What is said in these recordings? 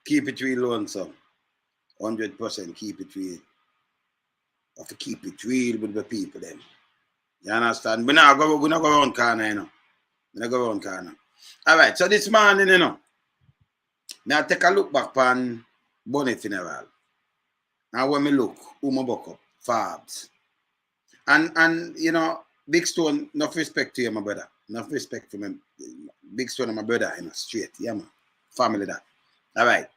Keep it real, lonesome. 100% keep it real. Have to keep it real with the people them. You understand? We not go around corner, you know. We not go around corner. Alright, so this morning, you know, now take a look back on Bonnet funeral. And when me look, who my buck up? Fabs. And you know, Big Stone, enough respect to you, my brother. Enough respect to me. Big Stone and my brother, you know, straight. Yeah, man. Family that. Alright.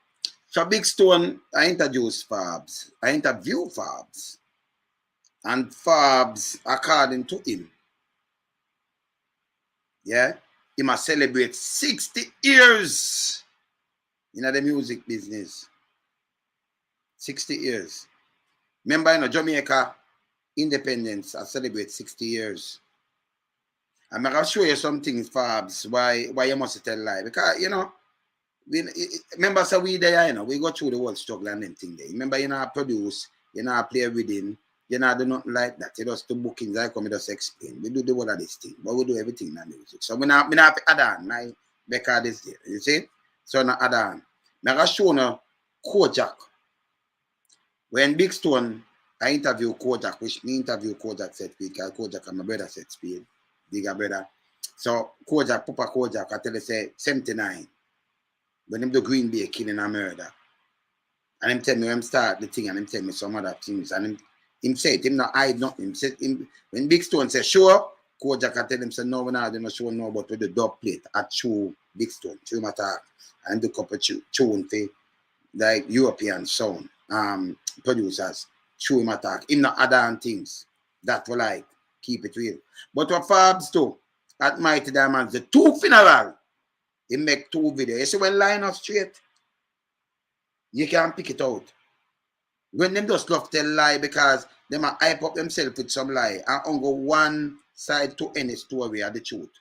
So Big Stone, I introduced Fabs. I interview Fabs. And Fabs, according to him, yeah, he must celebrate 60 years in the music business. 60 years. Remember, you know, Jamaica independence, I celebrate 60 years. I'm going to show you some things, Fabs, why you must tell lie. Because, you know, remember, so we there, you know, we go through the whole struggle and them thing there. Remember, you know, I produce, you know, I play reading, you know, I do nothing like that. You just do bookings, I come, just explain. We do the whole of this thing, but we do everything in the music. So, we not add on my record is there, you see? So, not add on. I'm going to show you Kojak. When Big Stone, I interview Kojak, which me interview Kojak set speed, because Kojak and my brother set speed, bigger brother. So, Kojak, Papa Kojak, I tell you, say, 79. When him do Green Bay killing a murder. And him tell me when him start the thing and him tell me some other things. And him say it, him not hide nothing. Him say, when Big Stone say, sure, Kojak I tell him, say, no, we're not doing show no, but with the dub plate at Chew Big Stone, Chew Matak, and the couple tune for like European sound producers, Chew Matak. Him not other things that will like keep it real. But what Fabs do at Mighty Diamonds, the 2 funeral. He make 2 videos. You see when line up straight, you can't pick it out. When them just love tell lie because them are hype up themselves with some lie and on go one side to any story of the truth.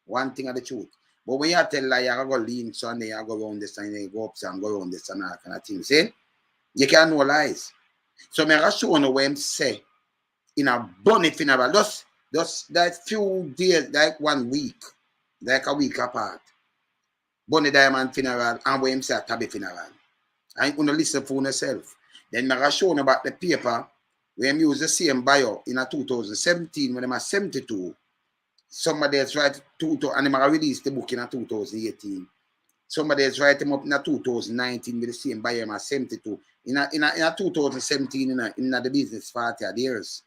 One thing of the truth. But when you tell lie, you go lean Sunday, you go around this and you go up and go around this and that kind of thing. See? You can't know lies. So I'm going to show you what I'm say in a bunny funeral. Just that few days, like 1 week, like a week apart. Bonnie Diamond funeral and when him say Tabby funeral. I ain't gonna listen for yourself. Then I'm gonna show you about the paper where him use the same bio in a 2017 when I'm at 72. Somebody else write 2000 and I'm gonna release the book in a 2018. Somebody else write him up in a 2019 with the same bio in a 72. In a 2017 in the business 40 years.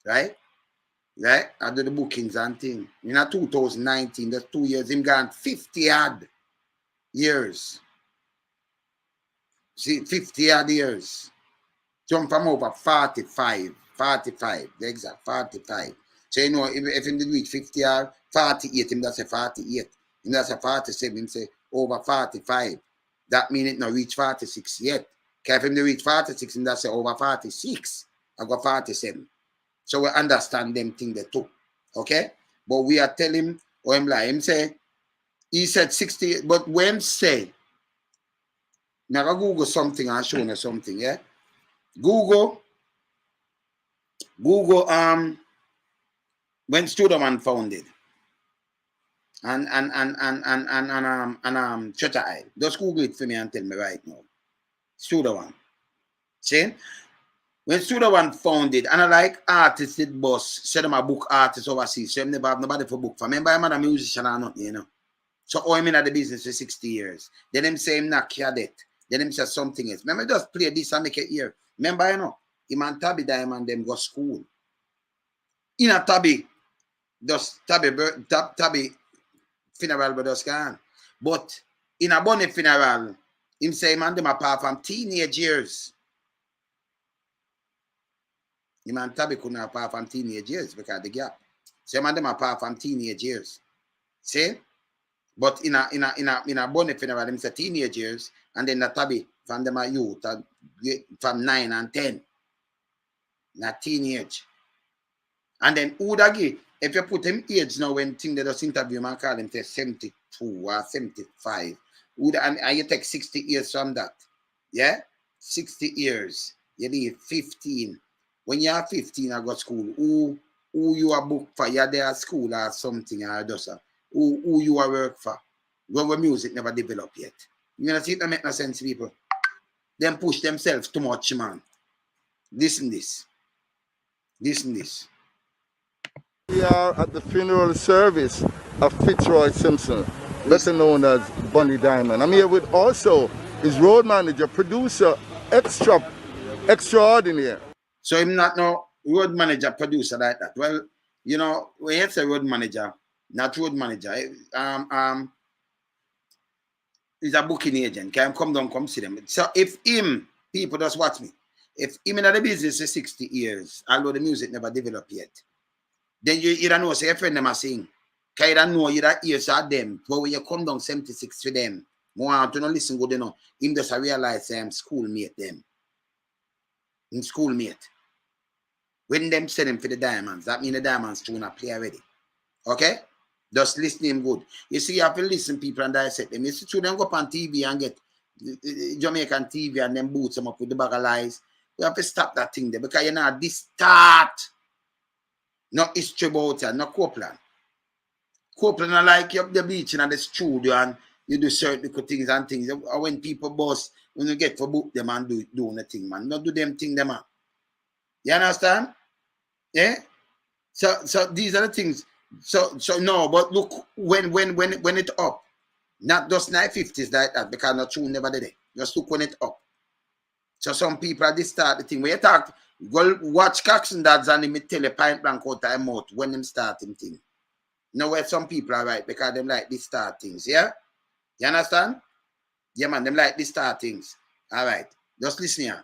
Right? Right? I do the bookings and thing. In 2019, that's 2 years, him gone 50 odd years. See, 50 odd years. Jump from over 45, the exact 45. So, you know, if him did reach 50 or 48, him that's a 48. Him that's a 47, him say over 45. That means it not reach 46 yet. Because if him reach 46, him that's a over 46. I got 47. So we understand them thing they too. Okay? But we are telling him, or him lie. Him say, he said 60, but when say, now I Google something and show you something, yeah? Google, when Studio Man founded and Shutter Eye. Just Google it for me and tell me right now. Studio One. See? When Studio One founded, and I like artists did boss, said them a book artists overseas, so I never have nobody for book for. Remember, I'm not a musician or nothing, you know. So I'm in the business for 60 years. Then him say him not cadet. Then him say something else. Remember, just play this and make it here. Remember, you know, him and Tabby Diamond them go school. In a Tabby, just Tabby funeral but just gone. But in a Bonnie funeral, him say him and them apart from teenage years. Him and Tabby couldn't apart from teenage years because of the gap. So him and them apart from teenage years. See? But in a Bonnie funeral, him say teenage years, and then the Tabby from them are youth from 9 and 10. Not teenage. And then who would give? If you put him age now when thing they just interview him and call him say 72 or 75, and you take 60 years from that. Yeah? 60 years. You leave 15. When you are 15 I go to school, who you are booked for? You're there at school or something or just who you are work for? When music never developed yet. You know, see, it don't make no sense, people. Them push themselves too much, man. Listen this. Listen this. We are at the funeral service of Fitzroy Simpson, better known as Bunny Diamond. I'm here with also his road manager, producer, extraordinaire. So I'm not no road manager, producer like that. Well, you know, when you say road manager, not road manager, he's a booking agent. Can come down, come see them. So if him, people just watch me. If him in the business is 60 years, although the music never developed yet, then you don't know, say your friend them are sing. Can you don't know you that ears are them. But when you come down 76 to them, want to not listen good enough. Him just realize I'm schoolmate them. In schoolmate. When them send him for the diamonds, that means the diamonds tune not play already. Okay? Just listen him good. You see, you have to listen people and dissect them. You see, to them go up on TV and get Jamaican TV and then boots them up with the bag of lies. We have to stop that thing there because you know this start. Not history about it, not Copeland. Copeland are like you up the beach and the studio and you do certain little things and things. When people boss, when you get for book them and do the thing, man. Not do them thing, them, man. You understand? Yeah? So these are the things. So no, but look, when it up, not just 950s like that, because the tune never did it. Just look when it up. So some people at this start the thing. When you talk, go watch Cox and Dads and him tell you point blank out of mouth when them starting thing. You know where some people are right because them like this start things, yeah? You understand? Yeah, man, them like this start things. All right. Just listen here.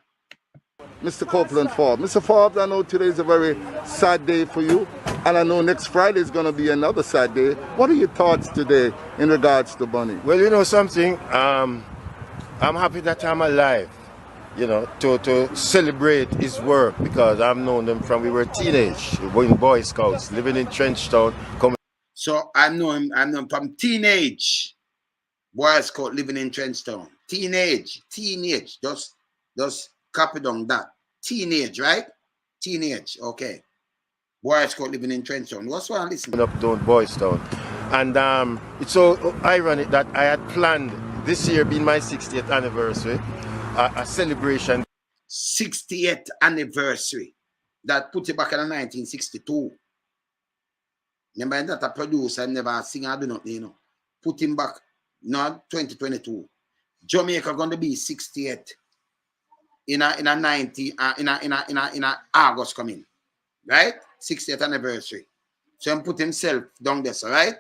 Mr. Copeland Forbes. Mr. Forbes, I know today is a very sad day for you, and I know next Friday is going to be another sad day. What are your thoughts today in regards to Bunny? Well, you know something, I'm happy that I'm alive, you know, to celebrate his work because I've known them from we were teenage, we were in Boy Scouts, living in Trenchtown. So I know him from teenage, Boy Scout living in Trenchtown. Teenage, just copy down that. Teenage, right? Teenage, okay. Boy Scout living in Trenchtown. What's one listening? Up down Boys Town. And it's so ironic that I had planned this year being my 60th anniversary, a celebration. 60th anniversary. That put it back in 1962. Remember that a producer never sing or do nothing, you know. Put him back, not 2022. Jamaica gonna be 60th in August coming, right? 60th anniversary. So he put himself down there, so right?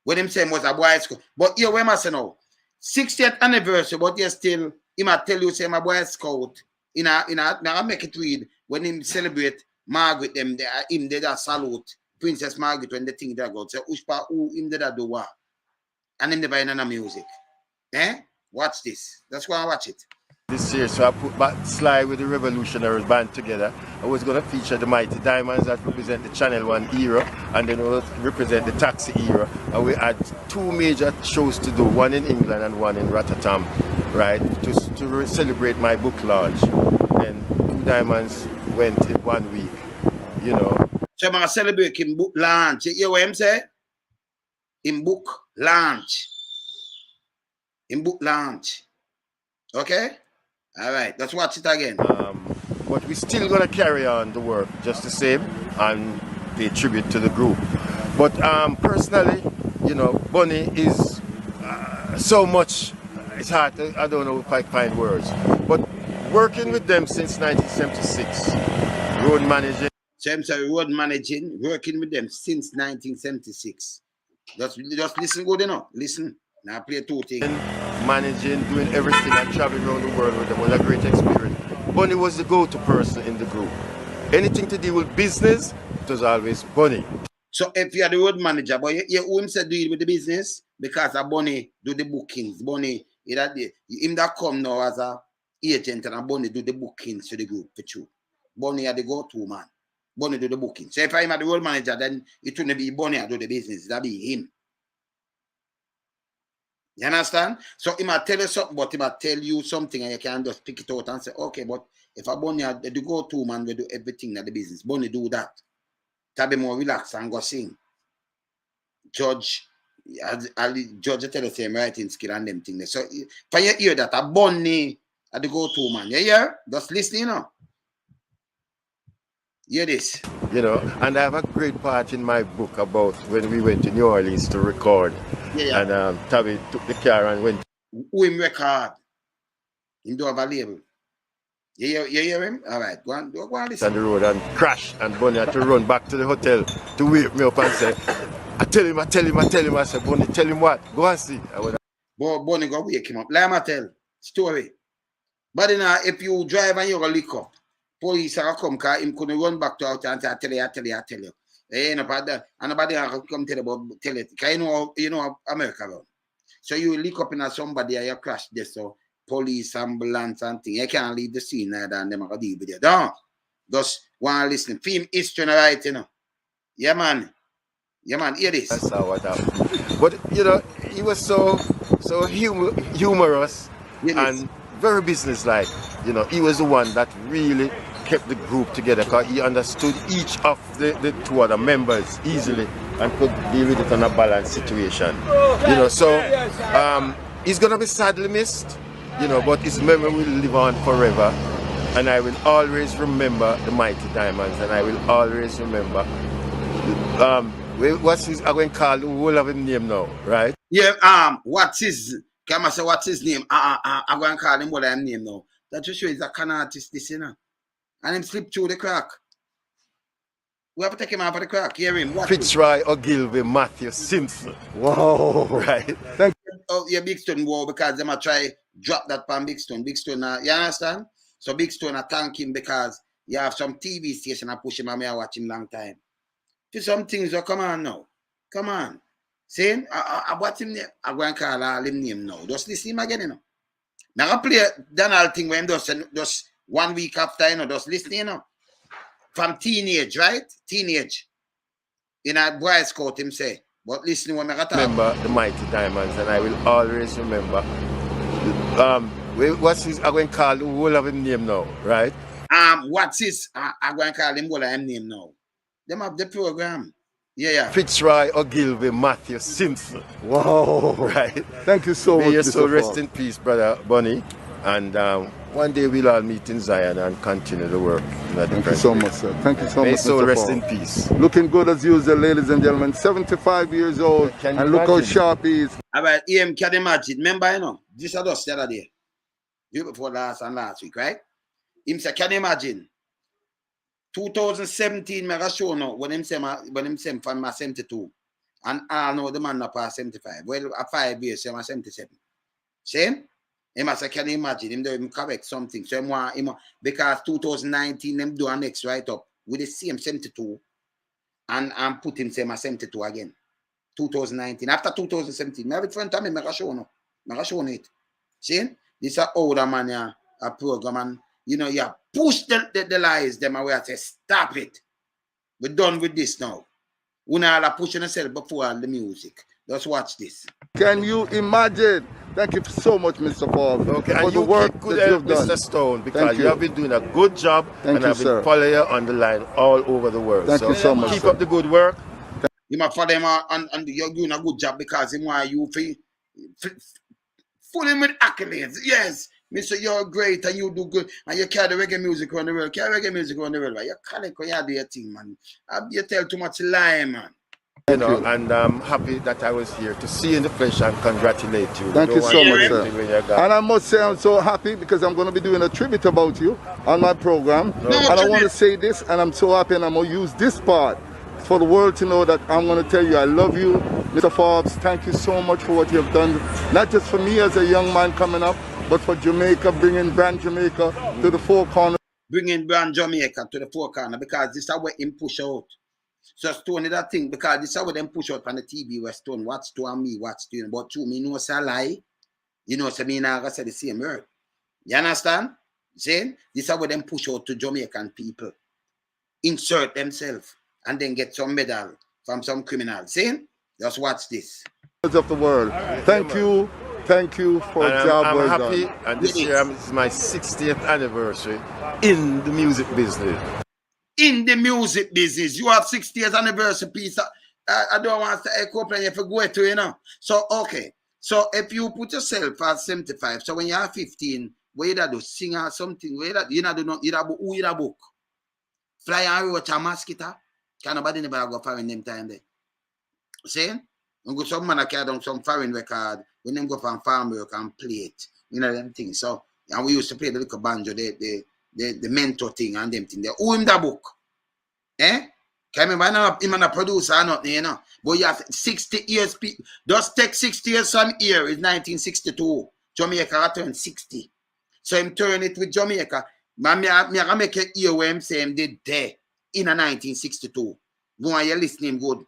When him saying was a Boy Scout. But here, where must I know? 60th anniversary, but you still, he might tell you, say, my Boy Scout, now I make it read, when him celebrate Margaret, them, him did a salute, Princess Margaret, when the thing that go, say, Ushpa, who him did a do what? And him never in any music. Eh? Watch this. That's why I watch it. This year, so I put back Sly with the Revolutionaries band together. I was going to feature the Mighty Diamonds that represent the Channel 1 era, and then we'll represent the Taxi era. And we had two major shows to do, one in England and one in Rotterdam, right, to celebrate my book launch. And Two Diamonds went in 1 week, you know. So I'm going to celebrate in book launch. You hear what I'm saying? In book launch. In book launch. Okay? All right, let's watch it again. But we're still going to carry on the work just the same and pay tribute to the group. But personally, you know, Bunny is so much, it's hard to, I don't know if I find words. But working with them since 1976, road managing. So I'm sorry, road managing, working with them since 1976. Just listen good enough. Listen. Now play two things. Managing, doing everything and traveling around the world with them was a great experience. Bunny was the go-to person in the group. Anything to do with business, it was always Bunny. So if you're the road manager, but you won't say deal with the business because a Bunny do the bookings. Bunny, him that come now as a agent and a Bunny do the bookings to the group for you. Bunny are the go-to man. Bunny do the booking. So if I'm the road manager, then it wouldn't be Bunny that do the business. That'd be him. You understand? So he might tell you something, but he might tell you something and you can just pick it out and say, okay, but if a Bunny do go-to man, we do everything in the business. Bunny do that. To be more relaxed and go sing. Judge the judge tell us him writing skill and them things. So for you hear that a bunny at the go-to man. You hear? Just listen, you know. Hear this. You know, and I have a great part in my book about when we went to New Orleans to record. Yeah. And Tabby took the car and went. Who him record? Him do have a label. You hear him? All right, go on listen. On the road and crash, and Bunny had to run back to the hotel to wake me up and say, I tell him. I said, Bunny, tell him what? Go and see. Bunny go wake him up. Let him tell story. But then if you drive and you go lick up, police are come because him couldn't run back to out and say, I tell you. Ain't about that. And nobody come tell it. Because you know America around. So you lick up in somebody and you crash there, so police, ambulance and thing. You can't leave the scene neither and them are going to deal with you. Don't. Just want to listen. Film history right, you know. Yeah, man. Hear this. That's how what happened. But, you know, he was so humorous and very businesslike. You know, he was the one that really kept the group together because he understood each of the two other members easily and could deal with it on a balanced situation. You know, so he's going to be sadly missed, you know, but his memory will live on forever. And I will always remember the Mighty Diamonds, and I will always remember what's his, I'm going to call the whole of his name now, right? Yeah, what's his name? I'm going to call him what I'm name now. That just shows he's a con artist, this, you know. And him slip through the crack. We have to take him out of the crack. Hear him. Fitzroy Ogilvy Matthew Simpson. Wow. Right. Thank you. Oh, yeah, Big Stone war because they might try drop that pan Big Stone. Big Stone, you understand? So Big Stone, I thank him because you have some TV station I push him and I watch him long time. Do some things that come on now. Come on. See? I watch him there. I'm going to call all him name now. Just listen him again, you know. Now I play Donald thing when just 1 week after, you know, just listen, you know. From teenage, right? Teenage. In a Boy Scout, him say. But listen when I talk. Remember the Mighty Diamonds, and I will always remember. What's his, I'm going to call the whole of his name now, right? What's his? I'm going to call him whole of his name now. Them have the program. Yeah. Fitzroy Ogilvy Matthew Simpson. Wow. Right. Thank you so much. May your soul rest in peace, brother Bunny. And one day we'll all meet in Zion and continue the work. Thank you so much, sir. Thank you so much. May your soul Mr. rest Paul. in peace. Looking good as usual, ladies and gentlemen. 75 years old. And look how sharp he is. All right, can you imagine? Remember, you know, this was just the other day. Year before last week, right? Him say, can you imagine? 2017, I show now when him say from my 72. And I know the man not past 75. Well, 5 years, I'm 77. Same? Him say, can you imagine? Him do him correct something. So him because 2019, them do a next write up with the same 72. And put him say my 72 again. 2019. After 2017, I have it front of me, I show it. See? This is an older man, a program, and you know, you push the lies them away and say, stop it. We're done with this now. We're not pushing yourself before all the music. Just watch this. Can you imagine? Thank you so much, Mr. Paul. Okay, for and the you work keep good that help, you've done. Mr. Stone, because you have been doing a good job. Thank and you, I've been sir. following you on the line all over the world. Thank you so much, keep sir. up the good work. You might follow him and you're doing a good job because him want you full him with accolades. Yes, Mr. You're great and you do good and you carry the reggae music around the world. Carry reggae music around the world. You collect when you do your thing, man. You tell too much lie, man. You know, and I'm happy that I was here to see you in the flesh and congratulate you. Thank you so much, sir. And I must say I'm so happy because I'm going to be doing a tribute about you on my program. And I want to say this, and I'm so happy, and I'm going to use this part for the world to know that I'm going to tell you I love you. Mr. Forbes, thank you so much for what you've done. Not just for me as a young man coming up, but for Jamaica, bringing brand Jamaica to the four corners. Bringing brand Jamaica to the four corners because this is what him push out. So Stone is that thing because this is how them push out on the TV where Stone watch to and me watch to. But to me, no say lie. You know, so me now I say the same word. You understand? See? This is how them push out to Jamaican people. Insert themselves and then get some medal from some criminal. See? Just watch this. Of the world. Thank you. Thank you for a job I'm well happy, done. and this year is my 60th anniversary in the music business. In the music business, you have 60 years anniversary piece. I don't want to say Copeland if you go to, you know. So, okay. So, if you put yourself at 75, so when you're 15, what you do? Sing or something? What you do? Who you book? Fly and watch a mosquito? Can nobody never go foreign them time there? See? And go some man a carry down some foreign record when them go from farm work and play it. You know them things. So, and we used to play the little banjo, the mentor thing and them thing. They who him the book? Eh? Can remember now him and a producer or nothing, you know. But you have 60 years people. Just take 60 years from here is 1962. Jamaica turned 60. So him turn it with Jamaica. Man, I make a ear where him say him did there in a 1962. Go on, you listening good.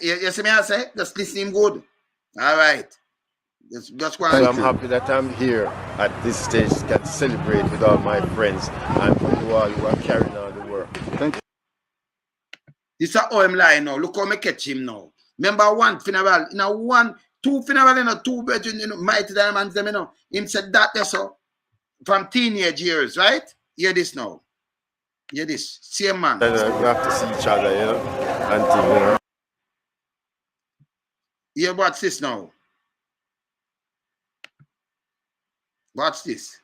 You see me I say? Just listening good. All right. Just one. So I'm happy that I'm here at this stage, can celebrate with all my friends and for you all who are carrying on the work. Thank you. This is how I'm lying now. Look how I catch him now. Remember one funeral, two funeral in a two bedroom, you know, Mighty Diamonds, them, you know. Him said that there, so from teenage years, right? Hear this now. Hear this. Same man. And, we have to see each other, you know, until, you know. Here, watch this now. Watch this.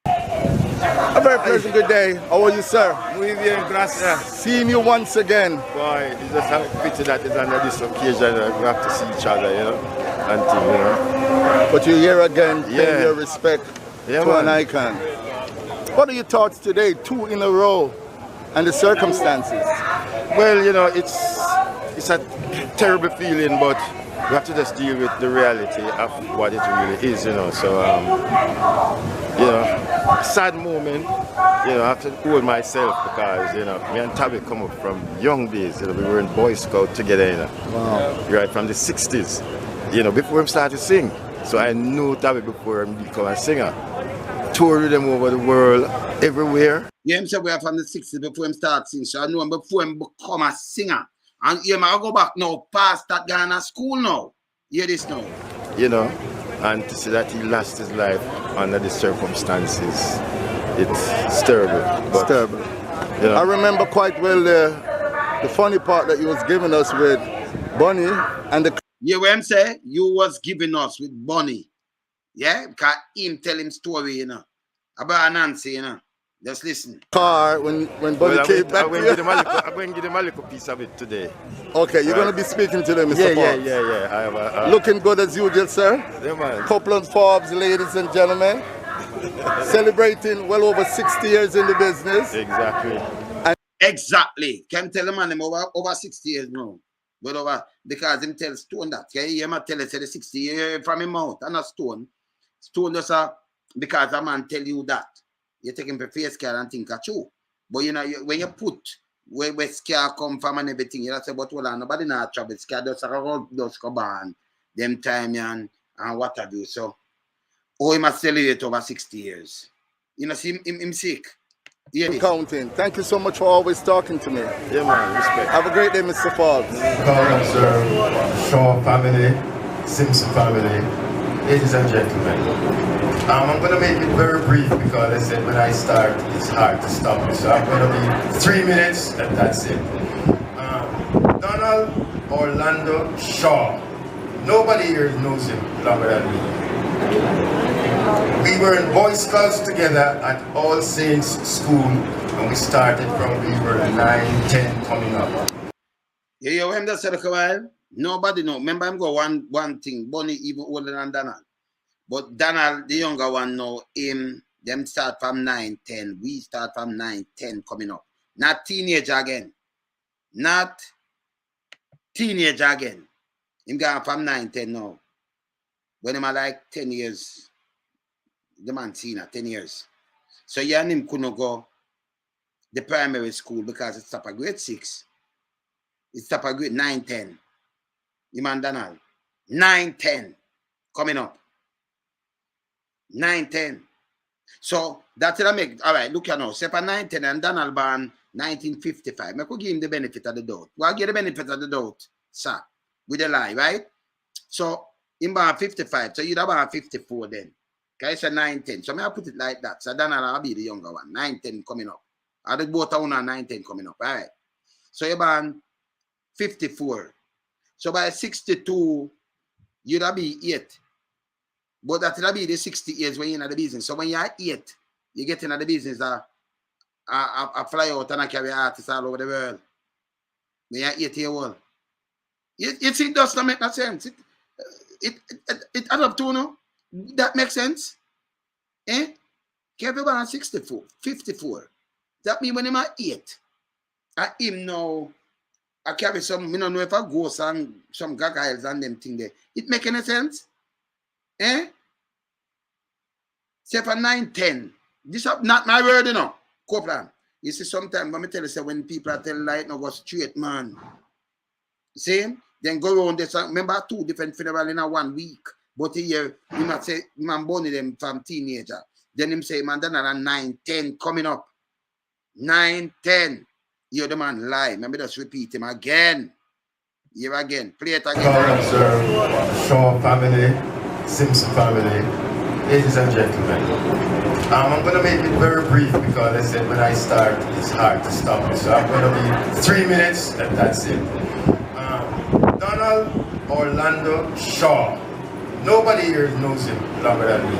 A very pleasant good day. How are you, sir? Muy bien, gracias. Seeing you once again. Boy, it's just a pity that is under this occasion. We have to see each other, you know, until, you know. But you're here again, paying Yeah. your respect Yeah, to an man. icon. What are your thoughts today, 2 in a row, and the circumstances? Well, you know, it's a terrible feeling, but we have to just deal with the reality of what it really is, you know. So, you know, sad moment, you know, I have to hold myself because, you know, me and Tabby come up from young days, you know, we were in Boy Scout together, you know. Wow. Right, from the 60s, you know, before I started to sing. So I knew Tabby before I became a singer. Toured with them over the world, everywhere. Yeah, him say we are from the 60s before him start singing. So I know him before him become a singer. And yeah, I go back now, past that Ghana school now. Hear this now. You know, and to see that he lost his life under the circumstances, it's terrible. But, It's terrible. you know, I remember quite well the funny part that you was giving us with Bonnie and the Yeah, what him say? You was giving us with Bonnie. Yeah, because him tell him story, you know. About Nancy, you know. Just listen. car when Bonnie well, came back. I'm going to give them a little piece of it today. Okay, you're Right. going to be speaking to them, Mr. Forbes. Yeah. I have a, Looking good as usual, sir. yeah, man. Copeland Forbes, ladies and gentlemen. Celebrating well over 60 years in the business. Exactly. Exactly. Can tell the man him over 60 years now. But over, because him tell Stone that. Yeah, he might tell us the 60 years from him mouth and a Stone. Stone just because a man tell you that. You take him for face care and think it's true. But you know, when you put where scare come from and everything, you say, but hold on, nobody not trouble. Scare just come on. Them time and what have you. So, he must celebrate over 60 years. You know, see him sick. Yeah. Counting. Thank you so much for always talking to me. Yeah, man. Respect. Have a great day, Mr. Forbes. Copeland, sir, Shaw family, Simpson family, ladies and gentlemen. I'm going to make it very brief because I said when I start, it's hard to stop me. So I'm going to be 3 minutes and that's it. Donald Orlando Shaw. Nobody here knows him longer than me. We were in Boy Scouts together at All Saints School and we started from we were 9, 10 coming up. Yeah, when that said a while, nobody know. Remember him go one thing, Bonnie even older than Donald. But Donald, the younger one now, them start from 9, 10. We start from 9, 10 coming up. Not teenager again. Not teenager again. Him gone from 9, 10 now. When him are like 10 years, the man senior, 10 years. So yeah, and him couldn't go the primary school because it's up a grade 6. It's up a grade 9, 10. Him and Donald. 9, 10 coming up. 9, 10. So that's it I make. All right, look here now. Say for 9, 10 and Donald born 1955. I could give him the benefit of the doubt. Well, get the benefit of the doubt, sir, with a lie, right? So him born 55. So you'd have born 54 then. Okay, so 9, 10. So I put it like that. So Donald will be the younger one. 9, 10 coming up. I the both on 910 coming up, all right? So you're born 54. So by 62, you'd be 8. But that'll be the 60 years when you're in the business. So when you're 8, you get into the business, I fly out and I carry artists all over the world. When you're 8 years old. It does not make no sense. It add up to, no? That makes sense? Eh? Kevin born 64, 54. That means when I'm 8, I him now, I carry some, I don't know if I go some gargoyles and them thing there. It make any sense? Eh? Say for 9-10. This is not my word, you know. Copeland. You see, sometimes when I tell you, say, when people are telling light, no go straight, man. See? Then go around this. Remember 2 different funerals in a 1 week. But here, you might say, man, born them from teenager. Then him say, man, then another 9-10 coming up. 9-10. You're the man lie. Let me just repeat him again. Here again. Play it again. Shaw family, Simpson family, ladies and gentlemen. I'm going to make it very brief because I said when I start, it's hard to stop me. So I'm going to be 3 minutes and that's it. Donald Orlando Shaw. Nobody here knows him longer than me.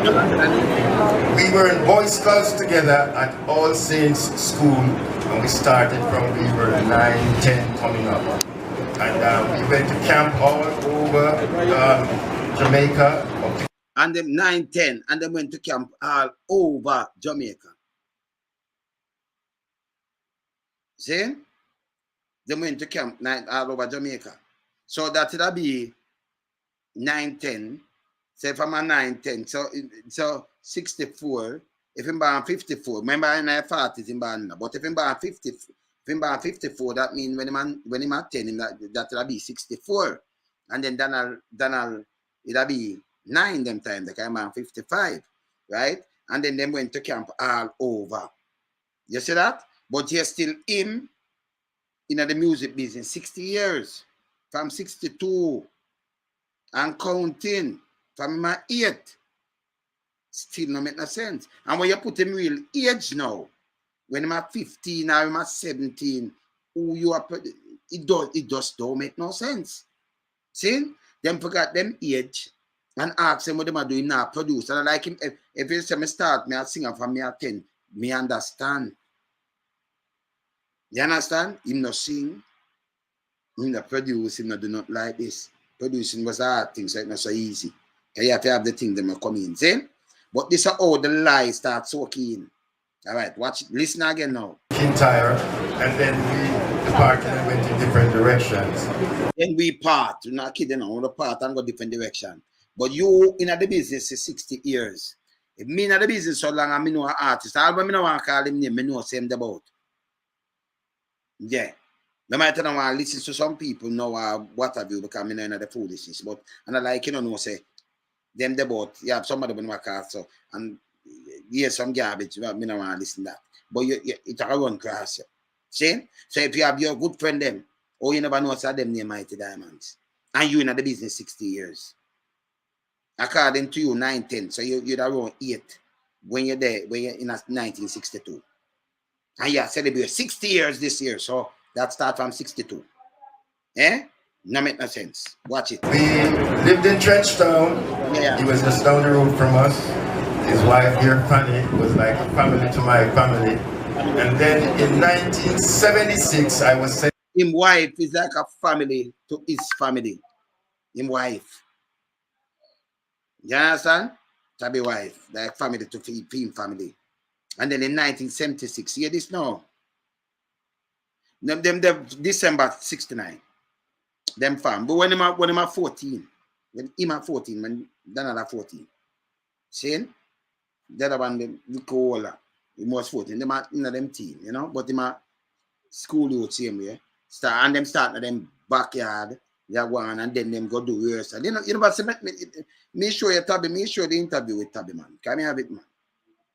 We were in Boy Scouts together at All Saints School, and we started from we were 9-10 coming up. And we went to camp all over Jamaica. And them 9-10, and they went to camp all over Jamaica. See? They went to camp all over Jamaica. So that would be 9-10. Say if I'm a 9-10, so 64. If I'm born 54, remember in my 40s in born, but if I'm born 50, if I'm born 54, that means when I'm at 10, that will be 64. And then Donald it'll be 9 them time, like I'm on 55, right? And then they went to camp all over. You see that? But you're still in the music business 60 years, from 62 and counting. From my 8, still no make no sense. And when you put him real age now, when I'm at 15 or I'm at 17, who you are, it just don't make no sense. See? Them forgot them age and ask them what them are doing now, produce. And I like him, if you say me start, me a singer from me at 10, me understand. You understand? Him no sing, him no produce, him no do not like this. Producing was a hard thing, so it's not so easy. You have to have the thing that come in, see? But this is how the lie starts soaking. All right, watch it. Listen again now. Entire, and then we departed and went in different directions. Then we part. You're not kidding, we part and go different direction. But you in the business is 60 years. If me in the business so long, I know an artist. I don't want to call him name, I know same about. Yeah. No matter I want to listen to some people know what have you because I know the foolishness. But and I like say them the boat, you have somebody in my car, so and here's some garbage, but me no want to listen to that. But it's a run class. See? So if you have your good friend them, or you never know what's them name Mighty Diamonds, and you in the business 60 years. According to you, 9-10, so you're around 8 when you're there, when you're in 1962. And you celebrate 60 years this year, so that starts from 62. Eh? No make no sense. Watch it. We lived in Trenchtown. Yeah. He was just down the road from us. His wife here, Fanny, was like a family to my family. And then in 1976, I was sent. His wife is like a family to his family. His wife. You understand? To be wife, like family to him family. And then in 1976, hear this now. Them December 69. Them fam. But when I'm at 14, when him at 14, when Donald at 14. See? The other one, we call her. He was 14. Them at them team, you know, but him at school youth same way. And them start in them backyard, they one, and then them go do rehearsal. You know what me show you Tabby, me show the interview with Tabby, man. Can you have it, man?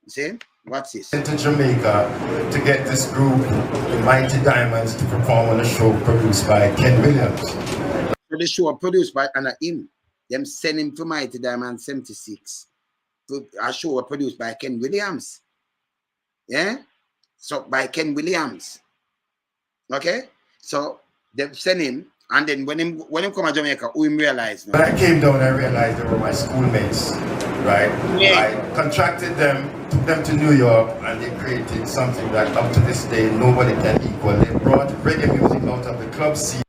You see? What's this? To Jamaica to get this group, the Mighty Diamonds, to perform on a show produced by Ken Williams. So the show produced by him. Them send him to Mighty Diamonds 76. A show produced by Ken Williams. Yeah? So by Ken Williams. Okay? So they send him, and then when him come to Jamaica, who him realize now? When I came down, I realized they were my schoolmates, right? Yeah. I contracted them, took them to New York, and they created something that up to this day nobody can equal. They brought reggae music out of the club scene.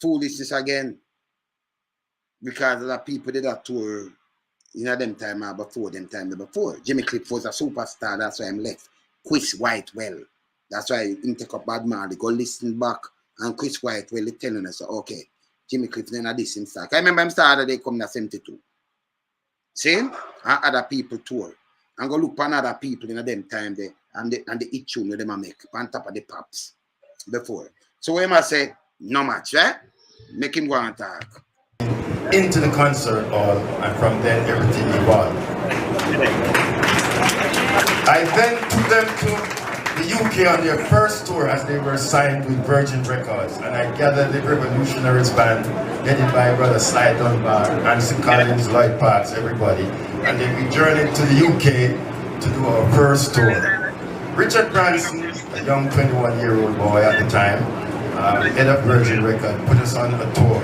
Foolishness again. Because the people did that tour in them time or before them time before. Jimmy Cliff was a superstar, that's why I'm left. Chris Whitewell. That's why him take up Bad Marley, go listen back, and Chris Whitewell is telling us, okay, Jimmy Cliff then had this him start. I remember him started, they come in 72. See? And other people tour. And go look for other people in them time there, and the hit tune with them make on top of the pops before. So when I say, no match, right? Make him go and talk. Into the concert hall, and from then everything evolved. I then took them to the UK on their first tour as they were signed with Virgin Records, and I gathered the Revolutionaries band, headed by Brother Sly Dunbar, Nancy Collins, Lloyd Parks, everybody, and then we journeyed to the UK to do our first tour. Richard Branson, a young 21-year-old boy at the time, head of Virgin Records, put us on a tour.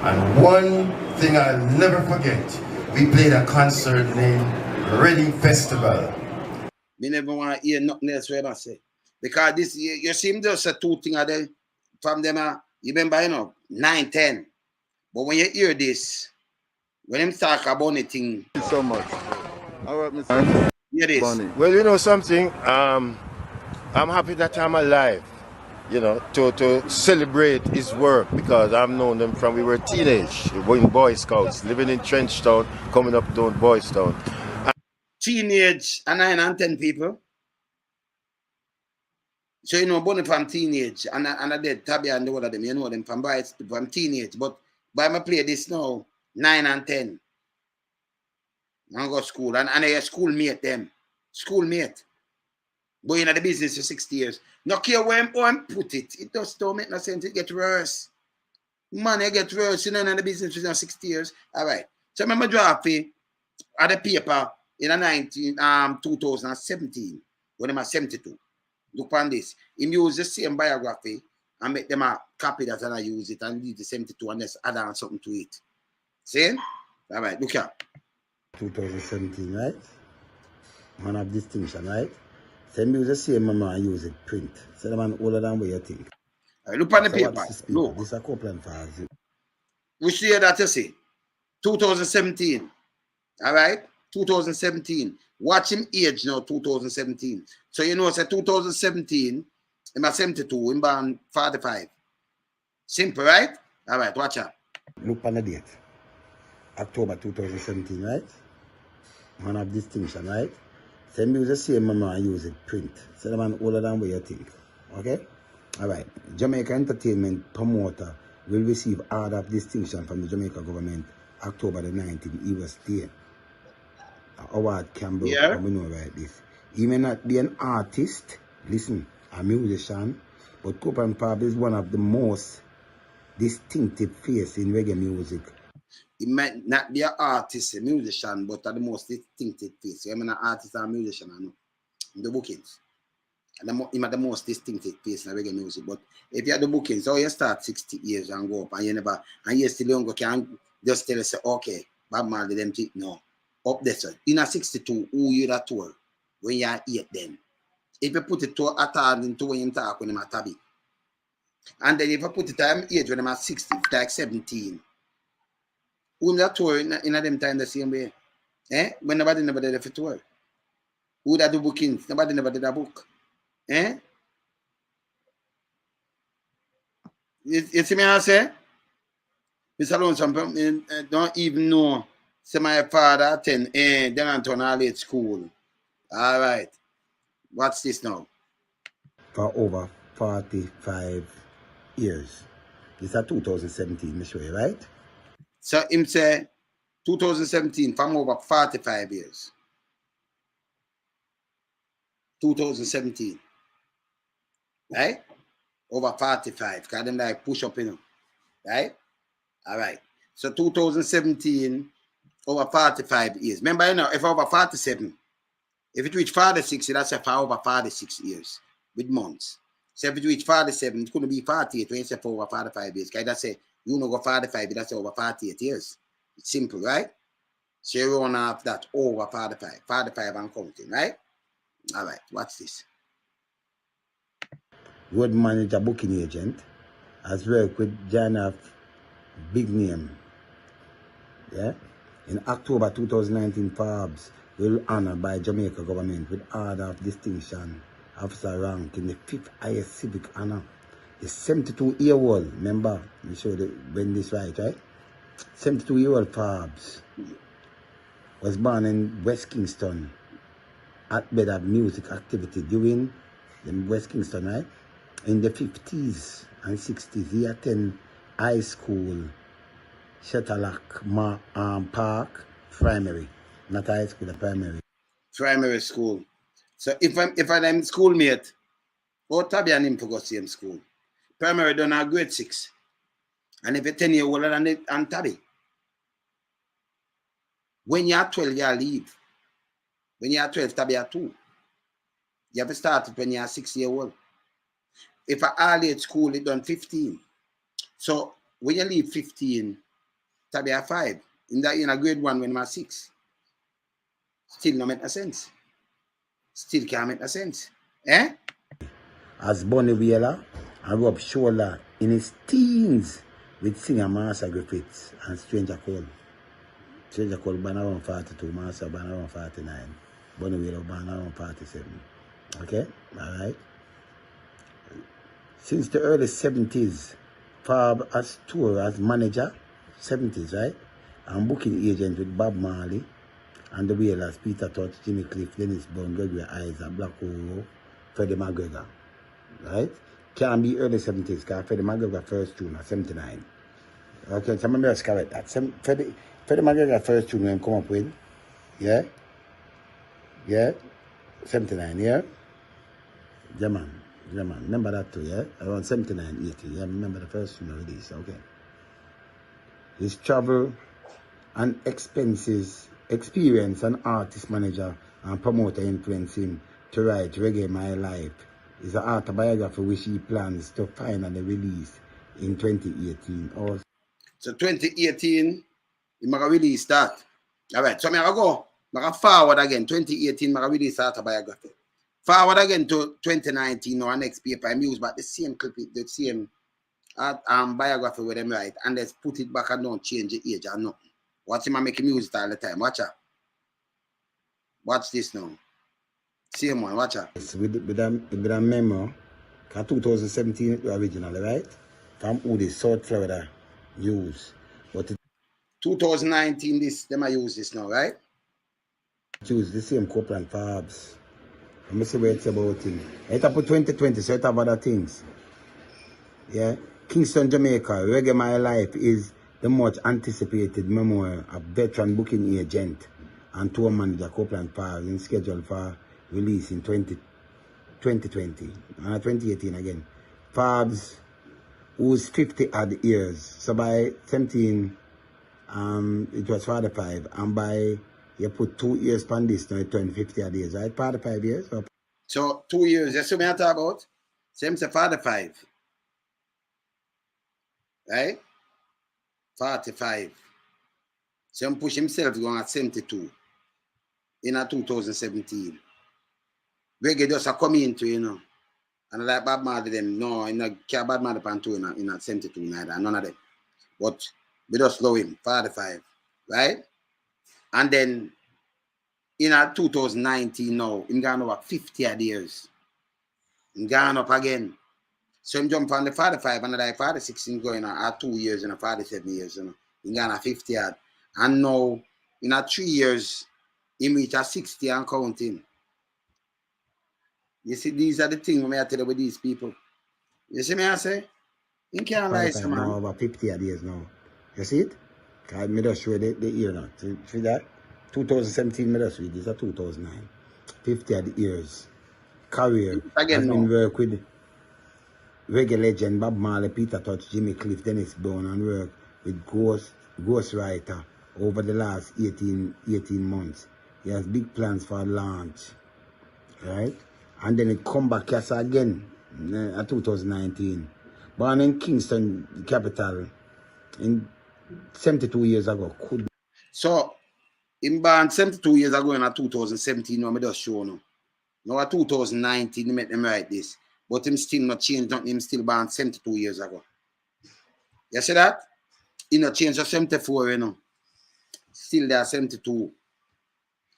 And one thing I'll never forget, we played a concert named Ready Festival. Me never want to hear nothing else what I say. Because this, you see him just a two things there from them, you remember, 9, 10. But when you hear this, when them talk about anything. Thank you so much. All right, Mr. Hear this. Bonnie. Well, you know something, I'm happy that I'm alive, to celebrate his work, because I've known them from we were teenage, we were in Boy Scouts, living in Trenchtown, coming up down Boys Town. Teenage and 9 and 10 people. So Bonnie from teenage and I did Tabby and the other them, them from teenage. But by my play this now, 9 and 10. I go to school and I schoolmate them. Schoolmate. Boy in the business for 60 years. No care where I'm put it. It just don't make no sense. It get worse. Money get worse. In the business for 60 years. All right. So I remember drafting at the paper in 2017 when I'm 72. Look on this. He used the same biography and make them a copy that and I use it and leave the 72 and just add on something to it. See? All right, look here. 2017, right? Man of distinction, right? Same use the same man use it print. So the man older than what you think. All right, look on the So paper. what is Look. this is a Copeland files. Which year that you see? 2017. All right? 2017. Watch him age now, 2017. So say 2017, I'm at 72, I'm born 45. Simple, right? All right, watch out. Look on the date. October 2017, right? Man of distinction, right? Same use the same man use it print. So the man older than what you think. Okay? All right. Jamaica Entertainment Promoter will receive order of distinction from the Jamaica government October the 19th. He was there. Award Campbell, Yeah. we know right this. He may not be an artist, listen, a musician, but Copeland probably is one of the most distinctive face in reggae music. He might not be an artist, a musician, but the most distinctive face. I'm an artist or a musician, I know. In the bookings. And he the most distinctive face in reggae music. But if you have the bookings, you start 60 years and go up and you still younger, can just tell us, okay, Bob Marley, them no. Up there, sir. In a 62, who you that tour when you are 8 then. If you put it to attending to when you talk when you are tabby. And then if you put it time age when you are 60, like 17. Who that tour in them time the same way? When nobody never did a tour. Who that do bookings? Nobody never did a book. You see me I say? Mr. Lonesome don't even know. So my father attend then Anton late school. All right. What's this now? For over 45 years. This is 2017, me show you, right? So him say 2017 from over 45 years. 2017. Right? Over 45. Because them like push up, Right? All right. So 2017 over 45 years. Remember, if over 47, If it reach 46, that's for over 46 years with months. So if it reach 47, it couldn't be 48 when you say for over 45 years. Because that's say you know go 45, that's over 48 years. It's simple, right? So you run off that over 45, 45 and counting, right? All right, watch this. Road manager, booking agent, has worked with John of big name. Yeah? In October 2019, Forbes will honor by Jamaica government with Order of Distinction officer rank in the 5th highest civic honor. The 72-year-old, remember, we showed when this right? 72-year-old Forbes was born in West Kingston, hotbed of music activity during the West Kingston, right? In the 50s and 60s, he attended high school, Shetterlock Park Primary, not high school, the primary. Primary school. So if I'm schoolmate, or Tabby and him to go same school. Primary done a grade 6. And if you're 10 years older than Tabby, when you're 12, you leave. When you're 12, Tabby are 2. You have to start it when you're 6 years old. If an early age school, it done 15. So when you leave 15, Tabby are 5. In a grade 1 when I'm 6. Still no make no sense. Still can't make no sense. Eh? As Bonnie Wheeler and Rob Shola in his teens with singer Master Griffiths and Stranger Cole. Stranger Cole born around 42, Master born around 49. Bonnie Wheeler born around 47. Okay? Alright? Since the early 70s, Farb has toured as manager, 70s, right? And booking agent with Bob Marley and the Whalers, Peter Touch, Jimmy Cliff, Dennis Brown, Gregory Isaac, Black Oro, Freddie McGregor, right? Can be early 70s, because Freddie McGregor first tune at 79. Okay, so remember to correct that. Freddie McGregor first tune when come up with, yeah? Yeah? 79, yeah? Yeah, man. Yeah, man. Remember that too, yeah? Around 79, 80. Yeah, remember the first tune release, okay. His travel and expenses, experience and artist manager and promoter influence him to write Reggae My Life is an autobiography which he plans to finally release in 2018. So 2018, he might release that. All right, so I'm going to go. I'm going to forward again. 2018, I'm going to release that autobiography. Forward again to 2019, our next paper. I'm used about the same clip, the same biography with them right, and let's put it back and don't change the age or nothing. Watch him making music all the time. Watch out. Watch this now. Same one, watch out. With a memo, 2017 originally, right? From Udi, South Florida, use. But 2019, them I use this now, right? Use the same Copeland Forbes. Let me see what it's about him. It up to 2020, so it have other things. Yeah? Kingston, Jamaica, Reggae My Life is the much anticipated memoir of veteran booking agent and tour manager Copeland Forbes is scheduled for release in 2020 and 2018 again. Forbes, who's 50 odd years, so by 17, it was 45, and by you put 2 years on this, now it turned 50 odd years, right? 45 years. So 2 years, that's what I talk about. Same say 45. Right? 45. Some push himself going at 72 in 2017. Reggae just a come into, you know. And like Bob Marley them, no, in a care Bob Marley Panto in 72 neither, none of them. But we just slow him, 45, right? And then in 2019 now, him gone over 50 odd years. Him gone up again. So him jump on the 45 and like 46 him going at 2 years and 47 years, you know. Him gone at 50 odd. And now in 3 years, him reach at 60 and counting. You see, these are the things I tell you with these people. You see me I say? You can't lie, man. Now over 50 years now. You see it? I made us show the year now. See that? 2017 made us read. This is 2009. 50 years. Career Again, has been work with reggae legend Bob Marley, Peter Touch, Jimmy Cliff, Dennis Brown, and work with ghostwriter over the last 18 months. He has big plans for launch right? And then it come back yes again in 2019. Born in Kingston, the capital, in 72 years ago. So, in born 72 years ago in 2017, when I just show now. Now 2019, they make them write this. But him still not change nothing, him still born 72 years ago. You see that? He not change to 74, you know. Still there 72.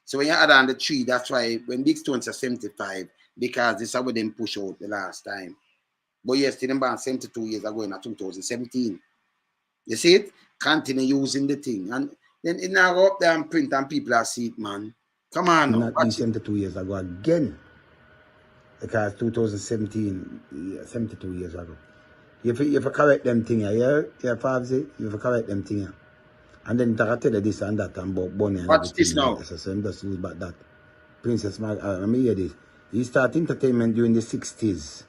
So when you add on the 3, that's why when Big Stones are 75, because this is what them push out the last time. But yes, still born 72 years ago in 2017. You see it? Continue using the thing. And then it now go up there and print and people are see it, man. Come on now. Not be 72 years ago again. Because 2017, 72 years ago. You have to correct them things, yeah? You have to correct them things. And then I tell you this and that and about Bonnie and What's this now? Like, so I'm just use about that. Princess let me hear this. He started entertainment during the 60s.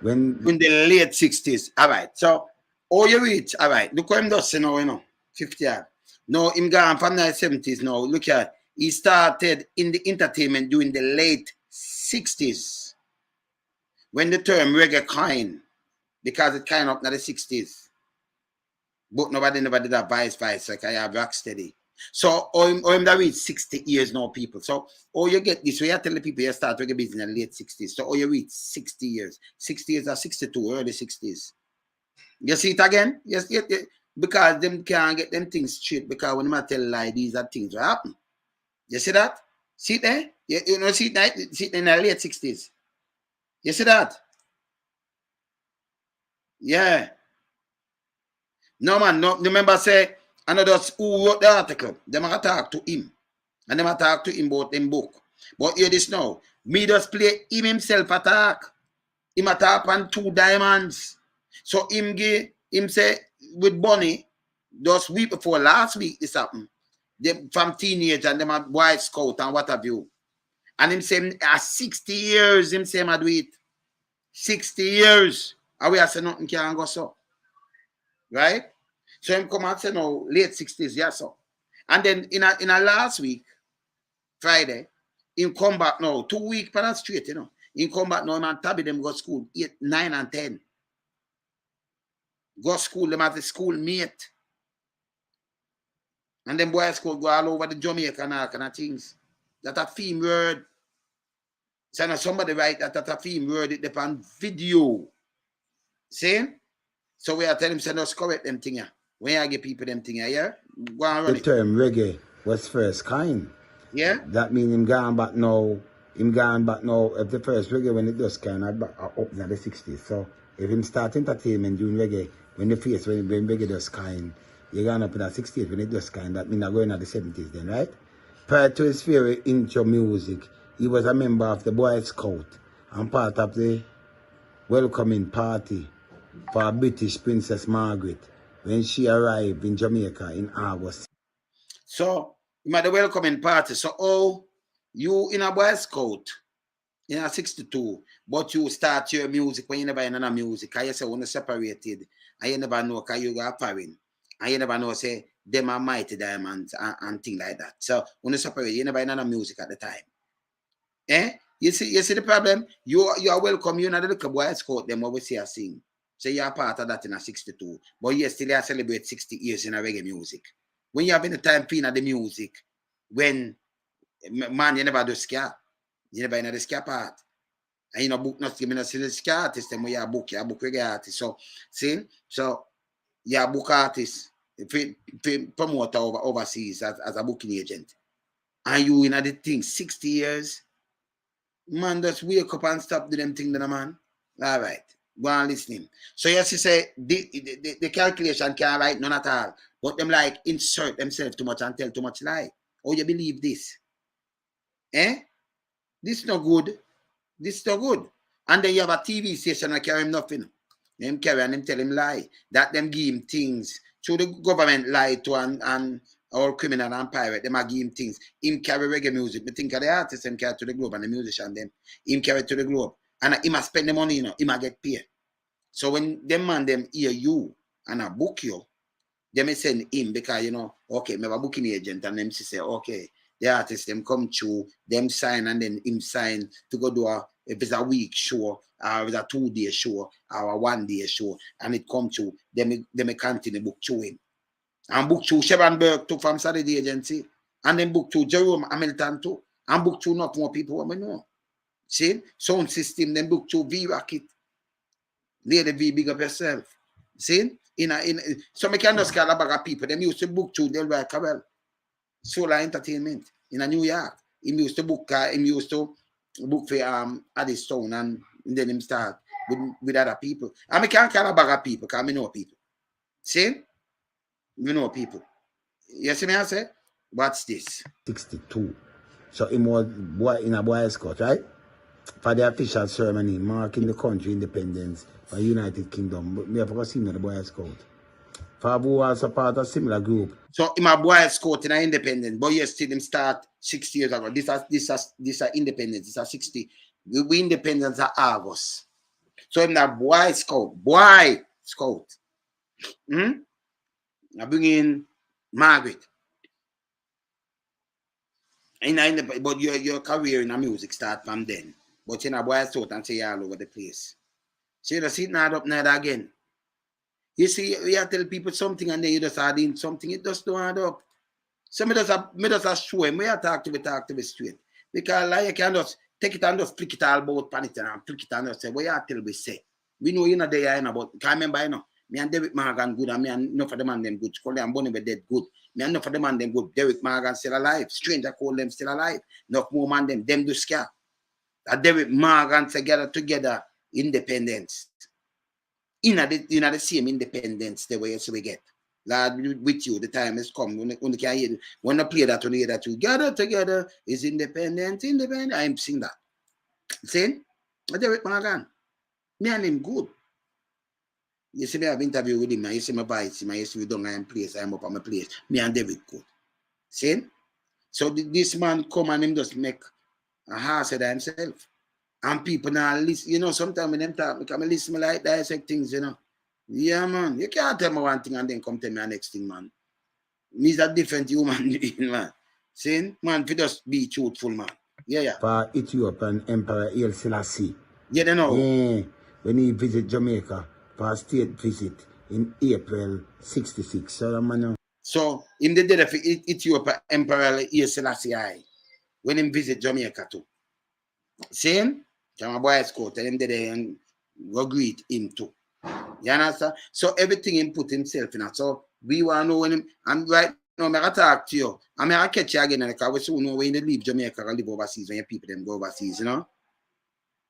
In the late 60s. All right. So, all you reach, all right. Look what him does now, you know. 50 years. Now, him gone from the 70s now. Look at, he started in the entertainment during the late 60s. When the term reggae coined. Because it kind up in the 60s. But nobody never did that vice like I have Rocksteady. So I'm that reach 60 years now, people. So you get this, so you tell the people you start reggae business in the late 60s. So you reach 60 years. 60 years or 62, early 60s. You see it again? Yes, because them can't get them things straight, because when I tell lie, these are things that happen. You see that? See it there? You know, see it in the late 60s. You see that? Yeah. No man, no. Remember say, I know that's who wrote the article. Them are talk to him. And them are talk to him about them book. But hear this now. Me just play him himself attack. Him attack on 2 diamonds. So him say with Bonnie, just week before last week this happened. Them from teenage and them are Boy Scout and what have you. And him say at 60 years, him say I do it. 60 years. And we are saying nothing can go so. Right? So him come and say no, late 60s, yeah, so. And then in a last week, Friday, him come back now, 2 weeks per straight, you know. Him come back now, him and Tabby them go school, 8, 9, and 10. Go school, them as a schoolmate. And then boys school go all over the Jamaica and all kind of things. That a theme word. So now somebody write that a theme word, it depend video. See? So we are telling him, say, no, correct them thing here. When I get people them thing here, go and run the term reggae was first kind. Yeah? That means him gone back now. If the first reggae when it does kind of up in the 60s. So if him start entertainment doing reggae, when reggae does kind, you're going up in the 60s when it does kind, that means I'm going at the 70s then, right? Prior to his very intro music, he was a member of the Boy Scout and part of the welcoming party for British Princess Margaret when she arrived in Jamaica in August. So, you had the welcoming party. So, you in a Boy Scout in a 62, but you start your music when you never in another music. I say when you separated, and you never know because you got parent. And you never know, say, them are mighty diamonds and things like that. So, when you separate, you never in another music at the time. Eh? You see the problem? You are welcome. You're not the little Boy Scout, them always say a sing. So you're part of that in a 62. But you still celebrate 60 years in a reggae music. When you have in the time feeling the music, when man, you never do ska. You never in the ska part. And you know, book not giving us the ska artist, then you book reggae artist. So see? So you book artist, promoter overseas as a booking agent. And you in the thing 60 years. Man, just wake up and stop doing them thing, man. All right. Go on listening. So yes, you say the calculation can't write none at all. But them like insert themselves too much and tell too much lie. Oh, you believe this? Eh? This no good. This no good. And then you have a TV station that carry him nothing. Them carry and them tell him lie. That them give him things. So the government lie to and all criminal and pirate, them are give him things. Him carry reggae music. Me think of the artists him carry to the globe and the musician them. Him carry to the globe. And he must spend the money, you know. He must get paid. So when them man them hear you and I book you, they may send him because, you know, okay, me have a booking agent and them say, okay, The artists them come through, them sign and then him sign to go do if it's a week show, or if it's a 2-day show, or a 1-day show, and it come through, then me continue book through him. And book through Chevron Burke too from Saturday Agency, and then book through Jerome Hamilton too, and book through not more people what we know. See? Sound system, then book through V-Rocket. Lady V, big up yourself. See? So I can just call a bag of people. Them used to book through Delroy Carell, Solar Entertainment in New York. He used to book for Addis Town, and then him start with other people. And I can't call a bag of people because I know people. See? You know people. You see me I say? What's this? 62. So he was in a Boy Scout, right? For the official ceremony marking the country independence by United Kingdom. But me have to see the Boy Scout. For who was a part of a similar group. So in my Boy Scout in independence, but you see them start 60 years ago. This is independence. This is 60. We independence are August. So in that Boy Scout. I bring in Margaret. But your career in the music start from then. But in a Boy Scout and say you're all over the place. So you just sit not up now again. You see, we have to tell people something and then you just add in something, it just don't add up. So me just show him, we have to talk to me straight. Because like you can just take it and just flick it all about pan it and flick it and just say, what you have to tell we say. We know you're not there, but can't remember, me and Derek Morgan good, and me and enough of them and them good. Scully and Bonnie were dead good. Me and enough of them and them good. Derek Morgan still alive. Stranger call them still alive. Enough more man them do scare. That Derek Morgan together, independence. In the same independence the way we get. Lord, with you, the time has come. When you can hear, when I play that, when you hear that together is independent. I'm seeing that. See? Derek Morgan. Me and him good. You see me have interview with him, you see my voice, you see me down in place, I'm up on my place. Me and David good. See? So this man come and him just make a horse of himself. And people now listen, sometimes when them talk, I listen like dissect things, Yeah, man. You can't tell me one thing and then come tell me the next thing, man. Me's a different human being, man. See? Man, if you just be truthful, man. Yeah. For Ethiopian Emperor Haile Selassie. Yeah, they know. Yeah. When he visit Jamaica for a state visit in April 66. So, in the day of Ethiopia Emperor Haile Selassie, when he visit Jamaica too. Same? My Boy Scout, tell him there and go greet him too. You understand? So everything he put himself in. So we want to know when him, and right now I'm going to talk to you. I'm going to catch you again because we soon know when you leave Jamaica or live overseas, when your people them go overseas,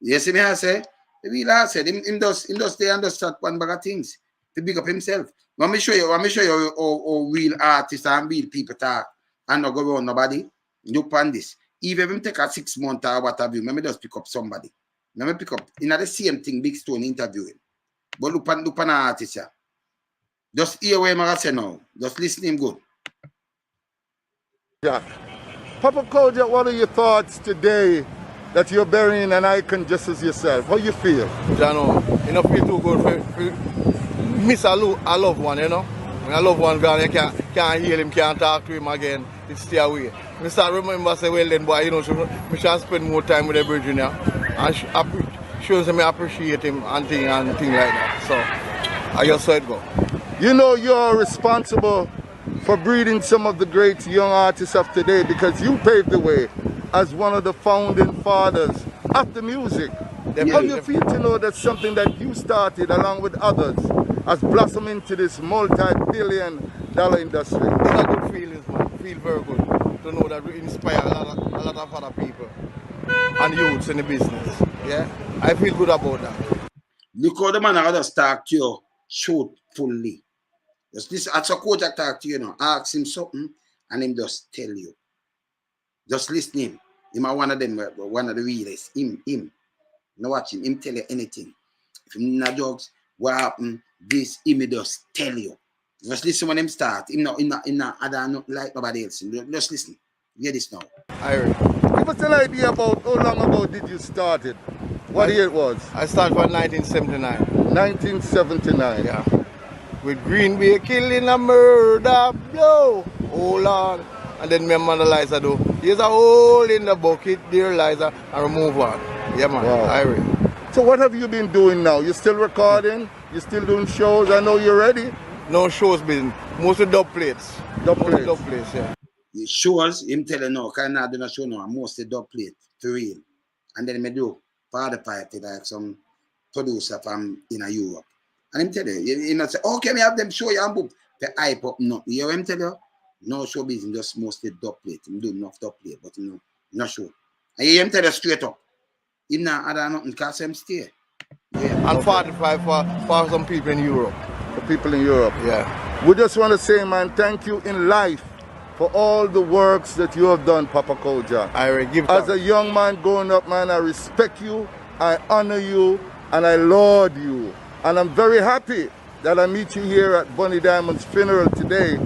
You see me I say? The real I said, him does stay and just start one bag of things to big up himself. Let me show you how real artists and real people talk and not go around nobody. Look on this. Even if him take a 6 month or what have you, let me just pick up somebody. Let me pick up, the same thing, Big Stone interviewing. But look on an artist, yeah. Just hear what I'm say now. Just listen him good. Yeah. Papa Kojak, what are your thoughts today that you're burying an icon just as yourself? How you feel? You know, feel too good for miss a loved one, When a loved one gone, you can't hear him, can't talk to him again, it stay away. I start remember say, well then, boy, I should spend more time with the bridge now. And shows me I appreciate him and thing like that. So I just saw it go. You're responsible for breeding some of the great young artists of today because you paved the way as one of the founding fathers of the music. How do you feel to know that's something that you started along with others has blossomed into this multi-billion-dollar industry? It's a good feeling, man. Feel very good to know that we inspire a lot of other people and youths in the business. Yeah, I feel good about that. Look how the man I just talk to you truthfully. Just this as a coach I talk to you, ask him something and him just tell you. Just listen him. Him are one of them, one of the realest. Him. Now watch him tell you anything. If him not jokes, what happened, this, him just tell you. Just listen when him start. Him not I don't like nobody else. Just listen. Hear this now. Give us an idea about how long ago did you start it? What year it was? I started in 1979. 1979. Yeah. With Green Bay killing a murder blow. Oh Lord. And then me and Mona Lisa do Here's a hole in the bucket, there lies and remove one. Yeah, man. Wow. Irie. So what have you been doing now? You still recording? You still doing shows? I know you're ready. No shows been mostly dub plates. Dub Mostly plates. dub plates, yeah. The shows, him tell you no, because I do not show no, I'm mostly dub plate, for real. And then I do for the party, like some producer from in Europe. And him tell you not say, okay, me have them show you and book. The hype up, no. You hear him tell you? No show business, just mostly dub plate. I'm doing enough dub plate, but no, not show. And you hear him tell you straight up. Him not other nothing, because him stay. Yeah. And 45 for some people in Europe. For people in Europe. Yeah. We just want to say, man, thank you in life for all the works that you have done, Papa Koja. Irie, give As thanks. a young man growing up, man, I respect you, I honor you, and I laud you. And I'm very happy that I meet you here at Bonnie Diamond's funeral today.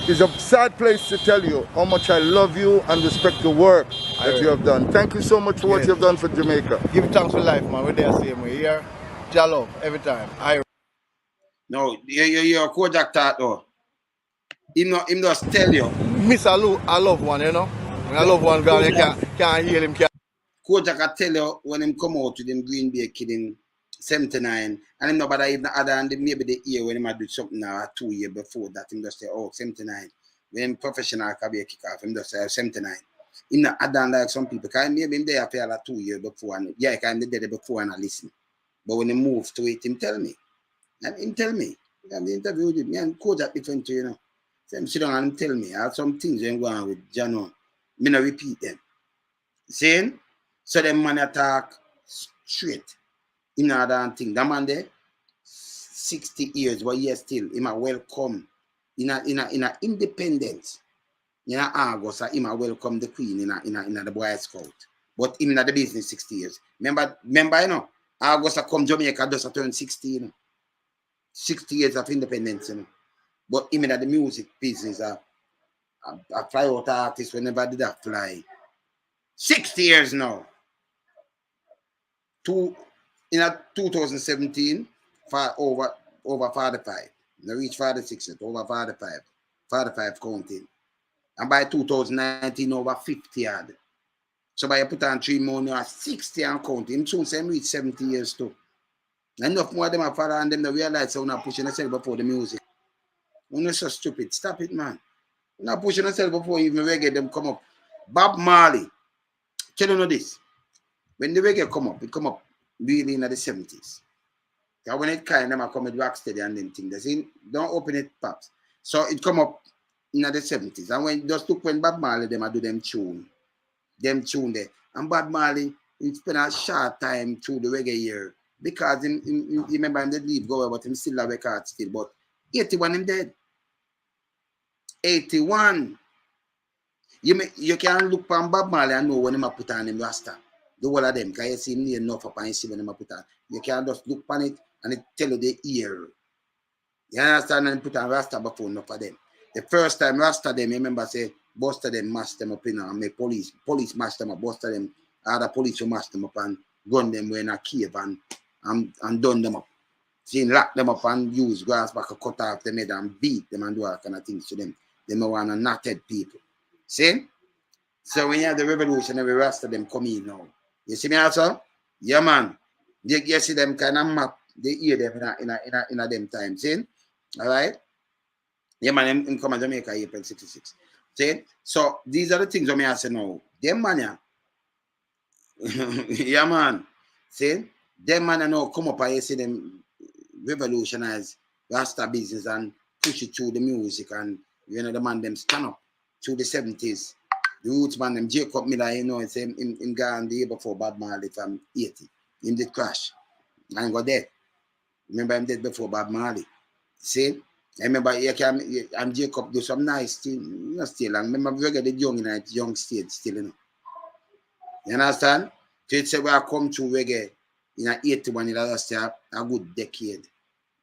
It's a sad place to tell you how much I love you and respect the work that you have done. Thank you so much for what you have done for Jamaica. Give thanks for life, man. We're there same way. Here, Jah love every time. Irie. No, you're a Kojak thought though. Him just tell you. Miss a loved one, you know. When a loved one gone, you can't hear him. Kojak can tell you when him come out with them Green Bay kid in 79, and him nobody even other than maybe the year when him had do something now 2 years before that, him just say, oh, 79. When him professional career kick off, him just say 79. Him not other than like some people, because maybe him there after like 2 years before, and yeah, because him there before and I listen. But when he move to it, him tell me. And him tell me. And the interview with me and Kojak different too, you know. So him sit down and tell me, I have some things when go on with Jano. Me not repeat them. Saying? So them man attack straight. In other thing. That man there, 60 years, but yes still, him a welcome in a independence. In August, him a welcome the Queen in the Boy Scout. But him in the business 60 years. Remember, you know, August I come Jamaica just turn 60, you know. 60 years of independence, you know. But him in the music business, a fly out artist whenever did that fly. 60 years now. In 2017, over 45. They reach 46, over 45. 45 counting. And by 2019, over 50 odd. So by you put on 3 more, you are 60 and counting. Him soon say reach 70 years too. Enough more of them are father and them they realize so not pushing themselves before the music. When you're so stupid, stop it, man. You're not pushing yourself before even reggae them come up. Bob Marley, tell you know this. When the reggae come up, it come up really in the 70s. Because when it kind, them come with Rocksteady and them things. Don't open it, pops. So it come up in the 70s. And when just look when Bob Marley them do them tune there. And Bob Marley, he spent a short time through the reggae year. Because he remember him did leave go, but him still a record still. But 81 him dead. 81. You can look on Bob Marley and know when him put on him Rasta. The whole of them, because you see him near enough up and you see when him put on. You can just look on it and it tell you the ear. You understand? And put on Rasta before enough of them. The first time Rasta them, you remember say, Buster them mash them up in and make police mash them up, Buster them, other police who mash them up and gun them in a cave and done them up. See, lock them up and use grass back and cut off them head and beat them and do all kind of things to them. They don't want to knotted people. See? So when you have the revolutionary Rasta them come in now. You see me also? Yeah, man. You see them kind of map. They hear them in a them time. See? All right? Yeah, man. Him come to Jamaica April 66. See? So these are the things that I say now. Them man, yeah. Yeah, man. See? Them man now come up and you see them revolutionize Rasta business and push it through the music and you know the man them stand up through the 70s. The roots man them Jacob Miller, you know, it's him gone the year before Bob Marley from 80. Him did crash and got dead. Remember him dead before Bob Marley. See? I remember and Jacob do some nice thing, you know, still. And remember we get the young in a young state still, you know. You understand? So it's where I come to reggae in a 81, it was a good decade.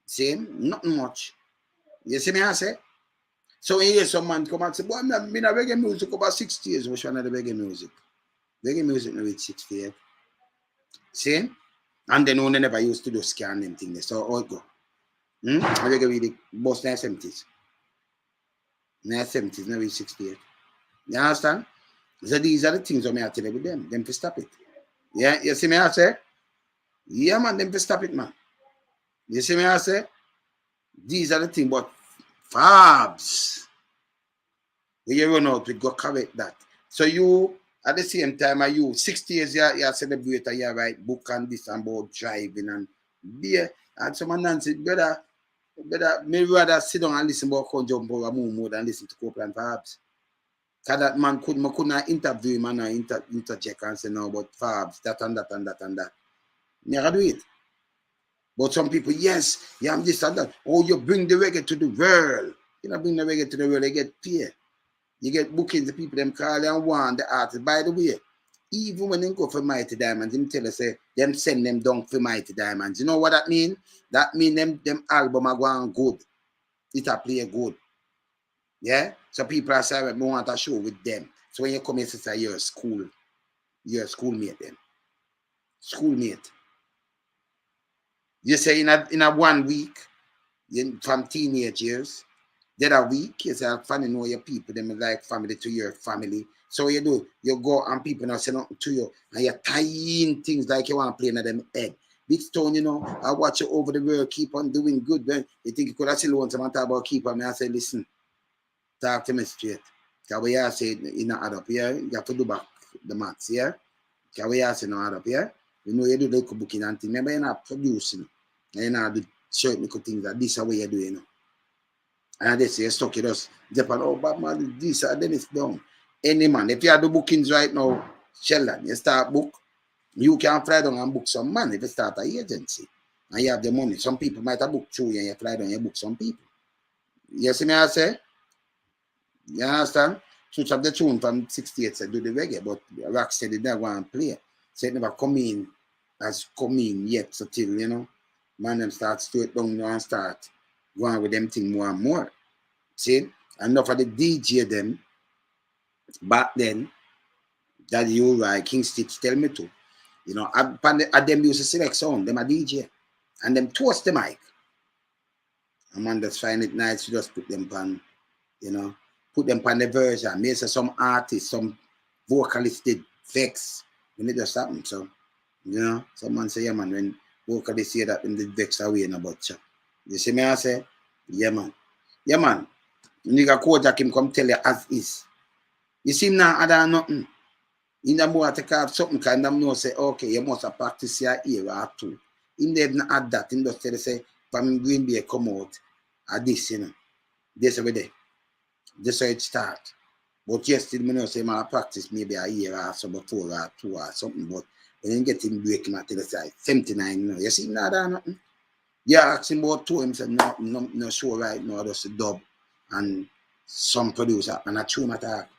See? Nothing much. You see me I say? So when you hear some man come and say, boy, I'm not been a reggae music over 60 years. Which one of the reggae music? Reggae music no reach 60 years. See? And then one never used to do scan them things. So all go. Reggae really both in the 70s. In the 70s, no reach 60 years. You understand? So these are the things I may tell you with them to stop it. Yeah, you see me I say? Yeah, man, them to stop it, man. You see me I say? These are the things, but Fabs, when you run out, we go correct that. So you, at the same time, you 60 years, you celebrate, you write book and this and about driving and beer. And someone Nancy, better, me rather sit down and listen about Conjure or more than listen to Copeland Fabs. Because that man couldn't interview him and interject and say no, but Fabs, that and that and that and that. Never do it. But some people, yes, yeah, I'm this and that. Oh, you bring the reggae to the world. You know, bring the reggae to the world, they get paid. You get bookings, the people them call and want the artist. By the way, even when they go for Mighty Diamonds, them tell us say them send them down for Mighty Diamonds. You know what that mean? That mean them album are going good. It a play good. Yeah? So people are saying we want a show with them. So when you come here, say you're a schoolmate then. Schoolmate. You say in a 1 week, from teenage years, then a week, you say, funny know your people, them like family to your family. So what you do, you go and people not say nothing to you, and you're tying things like you want to play in them head. Big Stone, you know, I watch you over the world, keep on doing good. When you think you could have still want someone talk about keep on, I say, listen, talk to me straight. Because we are saying, you not add up here, you have to do back the maths, yeah? Because we are saying, not add up here. You know, you do the booking and things. Remember, you're not producing. And you're not do certain things that this is what you're doing, you know. And they say, you're stuck with us. Japan, oh, but man, this, and then it's done. Any man, if you have the bookings right now, Sheldon, you start book, you can fly down and book some man if you start an agency. And you have the money. Some people might have booked through you and you fly down and you book some people. You see me, I say? You understand? Switch up the tune from 68 to do the reggae, but Rocksteady didn't go and play. So it never come in yet, so till, you know, man them start straight down now and start going with them thing more and more. See? Enough of the DJ them back then that you like King Stitch tell me to. You know, I them used to select sound, them a DJ. And them toast the mic. And man just find it nice to just put them on, you know, put them on the version. Maybe some artists, some vocalists did vex when it just happened. So, you know, someone say, yeah man, when vocalists say that, then they vex away in a butcher. You see me I say? Yeah man. Yeah man. Nigga Kojak him come tell you as is. You see him now other nothing. In the more take off something kind of know say, okay, you must have practiced your ear or two. In there not add that, in just tell say, from Green Bay come out at this, you know. This over there. This how it start. But yes, still me know say I practice maybe a year or so before or 2 or something, but when you get him breaking at the side, 79, you know. You see him now there nothing. You ask him about 2, him said no show right now, just a dub and some producer and a tune attack.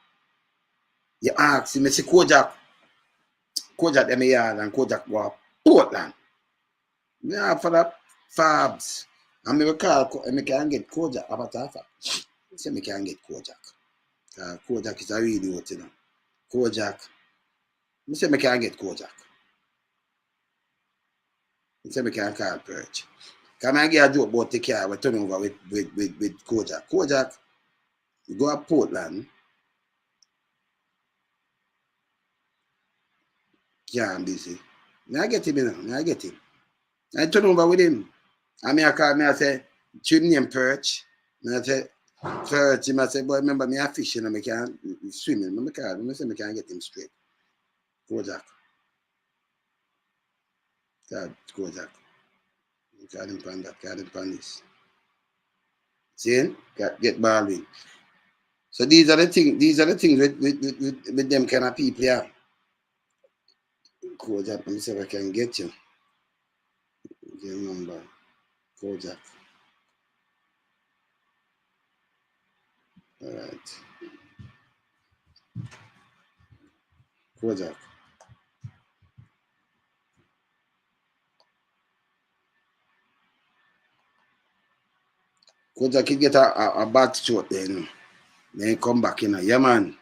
You ask him, I say Kojak them yard and Kojak go Portland. Yeah, for that Fabs. And me call me can get Kojak about that. I say me can get Kojak. Kojak is a really hot, you know. Kojak. I say me can get Kojak. I say me can call Perch. Come and get a joke about the car we turn over with Kojak. Kojak, you go to Portland. Yeah, I'm busy. I get him, you know. I get him. I turn over with him. And me I call me, I say, tune name Perch. And I say, Perch, him I say, boy, remember me I fishing and I can't swim. I say, I can't get him straight. Kojak. Kojak. Call him pan that, call him pan this. See? Get balling. So these are the things with them kind of people, yeah. Kojak, let me see if I can get you. Get your number. Kojak. All right. Kojak. Kojak he get a bad shot there, you know. Then come back, you know. Yeah man.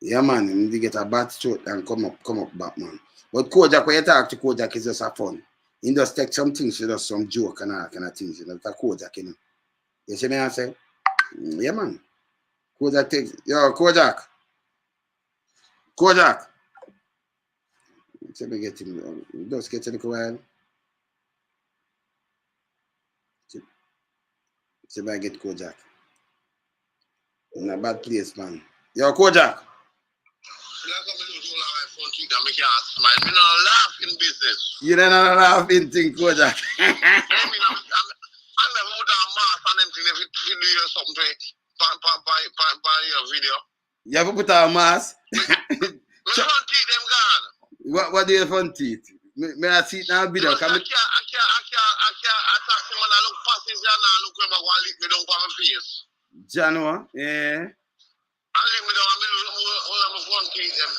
Yeah man, he get a bad shot and come up back, man. But Kojak, when you talk to Kojak, is just a fun. He just take some things, he does some joke and all kind of things, you know. It's a Kojak, you know. You see me I say? Yeah man. Kojak takes, yo, Kojak. Kojak. Let me get him. Just get a little while. See if I get Kojak. In a bad place, man. Yo, Kojak. I'm laughing business. You don't know laughing thing, Kojak. I never put a mask on them thing if you do something by your video. You have to put a mask? My front teeth them gone. What do you have front teeth? May I see it now video? I can't attack him and I look past him and I look where I want to lick me down for my face. January, yeah. I lick me down and hold on my front teeth them.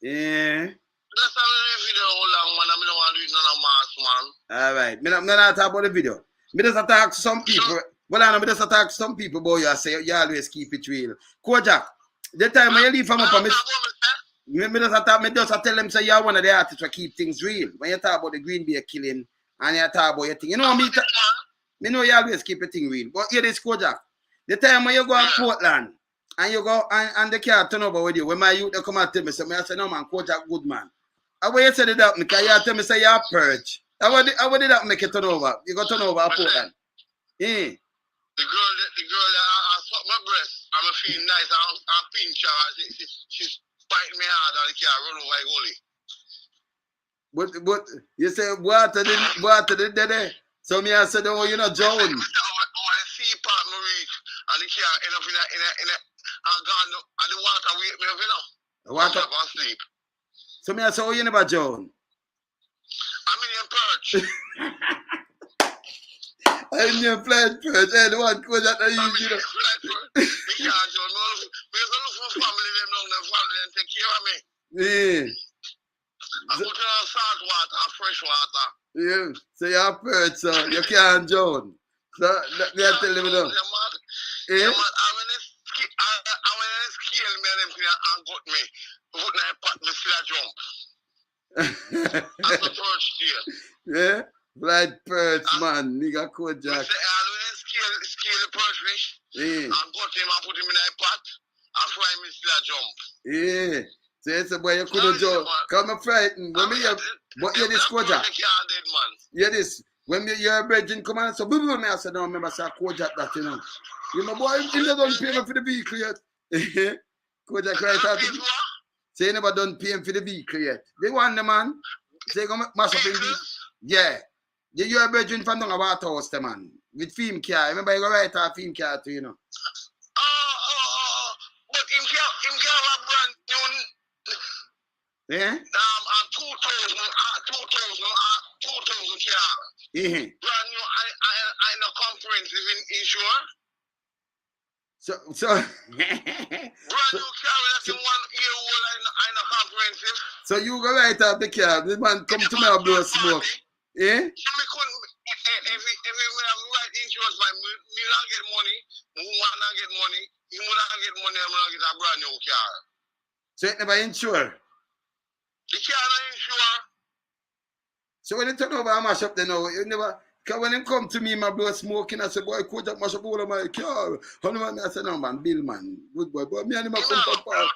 Yeah. That's how the video hold on, man. I don't want to do it none of mask, man. Alright. I'm not talk about the video. Me just attack some people. Well, I know me just attack some people, boy. You say you always keep it real. Kojak, the time when you leave from up, me just tell them say you're one of the artists who keep things real. When you talk about the Green Bay killing and you talk about your thing, you know me know you always keep a thing real. But here is Kojak. The time when you go to Portland and you go and the car turn over with you, when my youth they come and tell me, so I say, no man, Kojak good man. How when you say that because you tell me say you're purge. How did that make it turn over? You go turn over Portland. Yeah. The girl I suck my breast, I'm feeling nice, I'm pinch her, she's biting me hard and the car run over like holy. But you say water the dead. So me I said, oh, you know, Joan. I see Pat Marie and the car end up in a and gone and the water wake me up, you know. The water and sleep. So me I say, oh, you never Joan. I'm in your perch. I'm in your flight perch. Hey, the one goes at the easy, you know. We can't Joan. We're going to look for family them down and family them take care of me. Yeah. I put on salt water and fresh water. Yeah. So you're perch, so you can't Joan. So they are telling me now. Yeah, man. I when they scale me and them and got me, put my pat me still a jump. That's the perch there. Yeah. Flight perch, man. Nigga Kojak. I when scale the perch fish Yeah. and got him and put him in a pot and fly me still a jump. Yeah. So it's a boy you couldn't jump. Come and frighten. When me but yeah, this Kojak. Yeah, this. When me your brethren come and so me I said, don't remember say Kojak that, you know. You know, boy, he never done pay for the vehicle yet. Kojak right out. Say he never done pay for the vehicle yet. They want the man. Say go mash up in the yeah. You're a brethren from down a water house, the man. With film car. Remember you go right out film car too, you know. But him can't have brand new. Yeah? 2000 car. Yeah. Brand new, I no comprehensive insure. So brand new car that's in 1 year old, I no comprehensive. So you go right out the car. The man come to me and blow smoke. Yeah? So me couldn't, if we have right insurance, me not get money, my woman not get money, you not get money, I'm not get a brand new car. So it never insure? The car not insure. So when you turn over and mash up the now, you never, because when they come to me, my blow smoking, I say, boy, Kojak mash up all of my car. How man, I say, no man, Bill man, good boy. But me and him come from park. I'm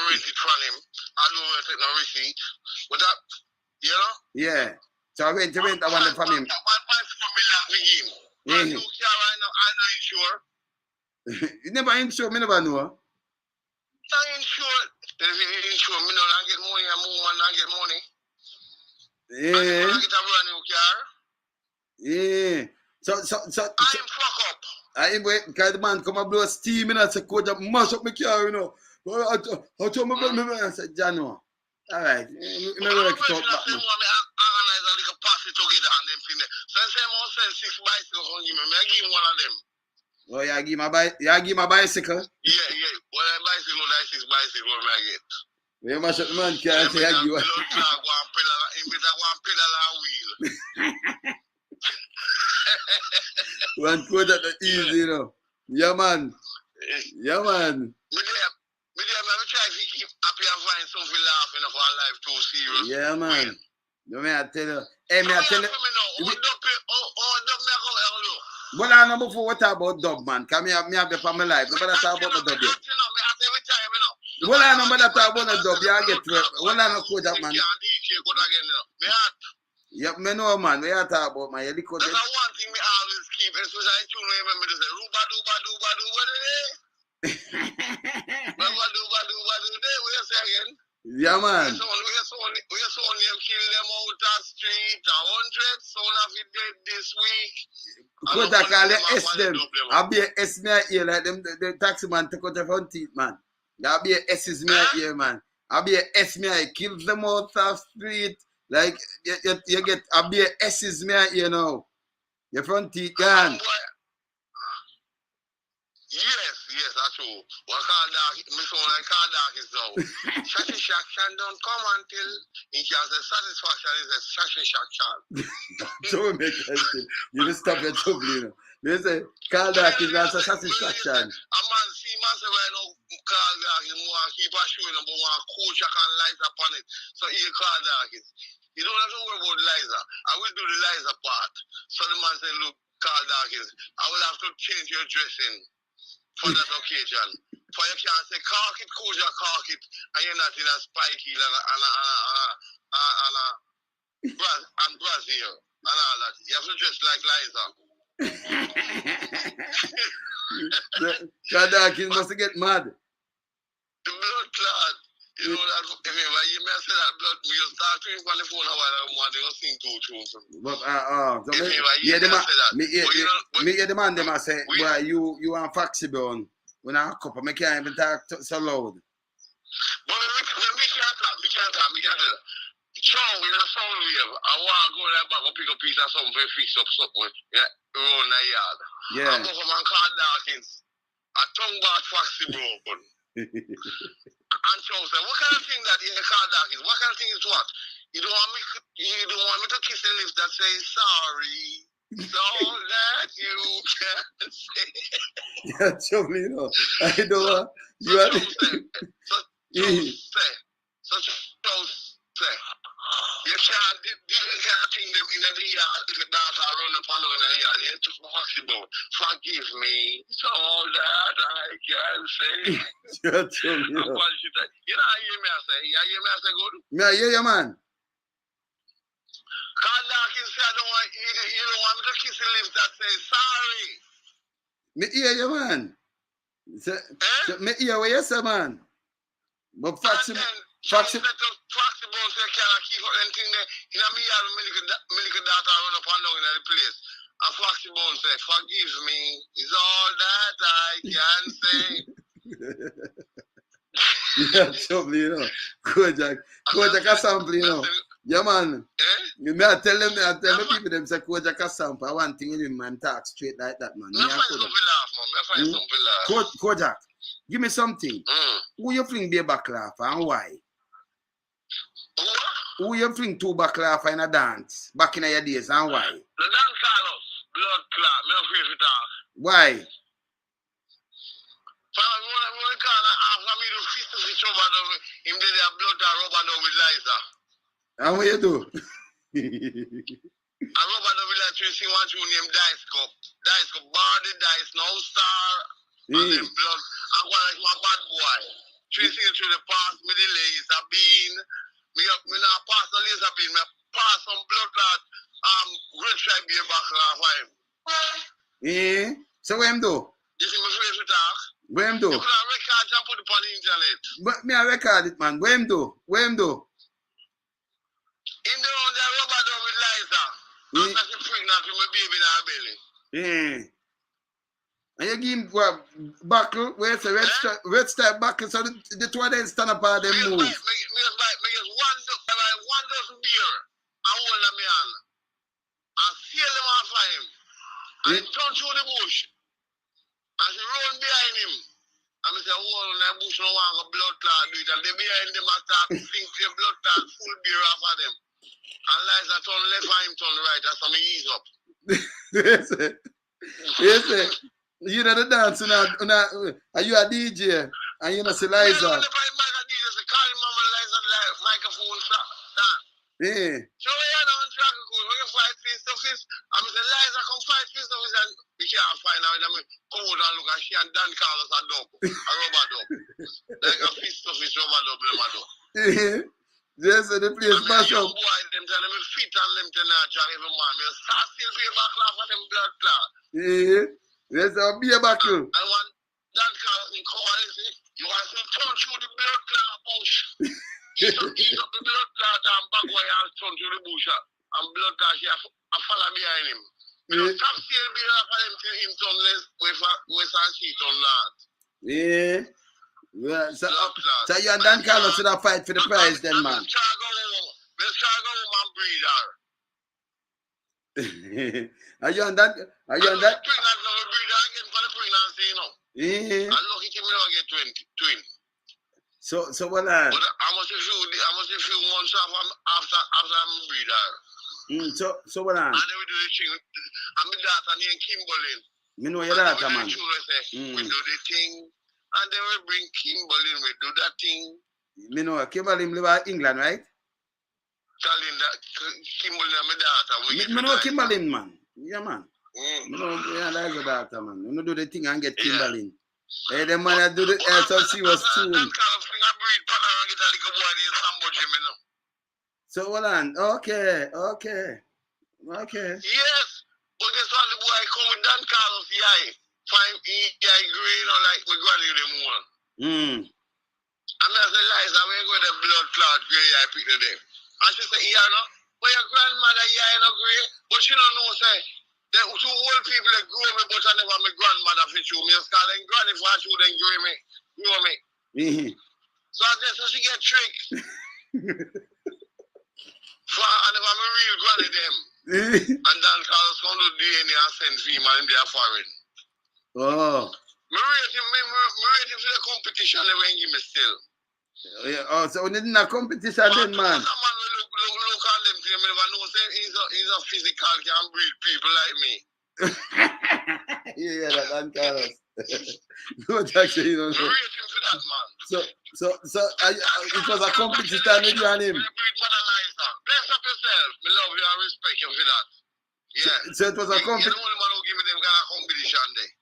rented from him. I don't take no receipt. But that, you know? Yeah. So I went I want it from him. 1.4 million for him. Brand new car, I know insure. You never insure, me never know. Not insure. If you insure, me don't get money, and woman don't get money. Yeah. I get a brand new car. Yeah. So I'm fuck up. I wait because the man come and blow steam and I say, Kojak mash up my car, you know. I told my brother, I said, Jano. Alright. You know what I talk about now. Organize a little party together and them thing there. So I say, I'm send 6 bicycles on him. I give him one of them. Oh, you give my bicycle? Yeah. Well, a bicycle, like 6 bicycles, I get. You mash up the man car, say, I give you. One pedal and wheel. One Kojak that easy, you know. Yeah, man. Yeah, man. I'm trying to keep happy and find something laughing of our life too serious. Yeah, man. No, me I tell you. Hey, me I tell you. Well, I know before what about dub, man. Because me have the family life. Nobody talk about the dub yet. Every time I Well, I know that I want to dub. You get to it. Well, I know coach that man. Yep, me know man. We are talking about man. You the coach. That's one thing me always keep, especially you remember to say ruba duba duba duba de. Ruba duba duba de. We say again. Yeah, man. We saw them kill them out the street. 100 sound of it dead this week. Coach I call the S them. I'll be a S me here like them the taxi man take out the front teeth man. There'll be a S is me here man. I'll be a S me here kills them out the street. Like you get I'll be a S is me here now. Your front teeth gone. Yes, that's true. What call dark? Me sound like call dark is now. Satisfaction don't come until it has a satisfaction is a satisfaction. So we make sense. You will stop your trouble, you know. They say call dark is not a satisfaction. A man see myself right now call dark is more keep on showing him, but one coach I can light upon it. So he call dark is. You don't have to worry about Liza. I will do the Liza part. So the man say, look, call dark is. I will have to change your dressing for that occasion. For you can't say cork it, Koja cork it, and you're not in a spike heel and Brazil and all that. You have to dress like Liza. Kadaki must get mad. The blood clot. You know that if you may say that blood, you start to him on the phone while I'm wanting to sing two tunes. But me hear the man them I say, boy, you are flexible. When I couple, me can't even talk so loud. But we can't talk. Sure, we have sound wave. I want to go there back and pick up a piece of something to fix up something. Yeah, around the yard. Yeah. I'm going to come and call Dawkins. A tongue bar foxy broken. And so say, what kind of thing that you call Dawkins? What kind of thing is what? You don't want me to kiss the lips that say sorry. So that you can say. Yeah, trouble, you know. I don't want you are you can't think them in the yard if the dance around the panel in the yard. It's just possible. Forgive me. It's all that I can say. yeah, trouble, you know. You know how you hear me I say? You hear me I say good? Me I hear you, man. Call Dawkins say you don't want me to kiss the lips that say sorry. Me hear you, man. So me hear what you say, man. But Foxy Foxy Bone say can I keep up anything there? You know me have milk data run up and down in the place. And Foxy Bone say, forgive me. It's all that I can say. yeah, trouble, you know. Kojak a sample, you know. Yeah, man. Me I tell the people them say Kojak a sample. I want thing in him man talk straight like that, man. Me find something laugh, man. Me find something laugh. Kojak, give me something. Who you fling be a back laugh and why? Who you fling two back laugh in a dance back in your days and why? The Dan Carlos, blood clot. Me not afraid to talk. Why? So when after me do fist of each other, him did their blood and rubber down with Liza. And what you do? I rubber down with like Tracy want to name Dice Cup. Dice Cup, bar the dice, no star. And then blood. I'm going like my bad boy. Tracy through the past, me the laser bean. Me not pass the laser bean, me pass some blood clot. Red stripe beer back for him. Yeah. So what him do? You see me afraid to talk? What him do? You could have record and put it on the internet. But me I record it, man. What him do? What him do? In the round there rubber down with Liza. After she pregnant with my baby in her belly. Yeah. And you give him what buckle, where it's a red stripe buckle, so the two of them stand up and them move. Me just one dozen beer and hold them in and seal them off for him. And he turn through the bush. And she run behind him. And I say, hold on that bush, no one got blood clot do it. And they behind them and start to think the blood clot full beer off of them. And Liza turn left and him turn right. That's how me ease up. Yes, sir. You know the dance, are you a DJ? And you know, see Liza. Yeah, call him Mama Liza microphone dance. Yeah. So you know, on track good. We can fight face to face. And I say, Liza, come fight face to face. And we can't find out. I mean, come out and look at she and Dan Carlos a dub. A rubber dub. Like a fist of his over double. Yes, so the place mash up. Boy, them tell them fit and them tell them drag every man. Me start still be back laugh at them blood clot. Yes, I'll be a buckle. And when that calls me call, you want to turn through the blood clot bush. Eat up the blood clot and back way and turn through the bush. And blood clot here I follow behind him. You know, stop still be up for them till him turn less with and sheet on that. Yeah. Well, so you and Dan Carlos should have fight for the prize then, man. Let's try go home and breed her. Are you on that? Are you on that? Pregnant now, we breed her again for the pregnancy, you know. Yeah. And lucky to me now get twin. So what? But I must a few months after I'm breed her. So what? And then we do the thing. And my daughter named Kimberly. Me know your daughter, man. We do the thing. And then we bring Kimberly, we do that thing. Me know Kimberly live in England, right? Telling that Kimberly and my daughter. Me know Kimberly, man. Yeah, man. Me know that's the daughter, man. You know do the thing and get Kimberly. Hey, the man do the so she was too. So hold on. Okay. Yes, but this one the boy come with Dan Carlos, yeah. Fine, yeah, green or like my granny them one. And I said, Liza, we go the blood clot gray, I pick the day. And she said, yeah, no, but your grandmother, yeah, no gray, but she don't know, say, the two old people that grow me, but I never my grandmother fit you. Me call them granny for you, then grow me. So I guess so she get tricked. For I never my real granny them. And Dan Carlos come to DNA and send female in their foreign. Oh. Me rate him for the competition they won't give me still. Yeah, oh, so we need a competition then, man. Some man will look at them to him, never know say he's a physical can breed people like me. Yeah, that Dan Carlos. No, actually, you know. Me rate him for that, man. So it was a competition with you and him. Bless up yourself. Me love you and respect you for that. Yeah. So it was a competition. You're the only man who give me them kind of competition there.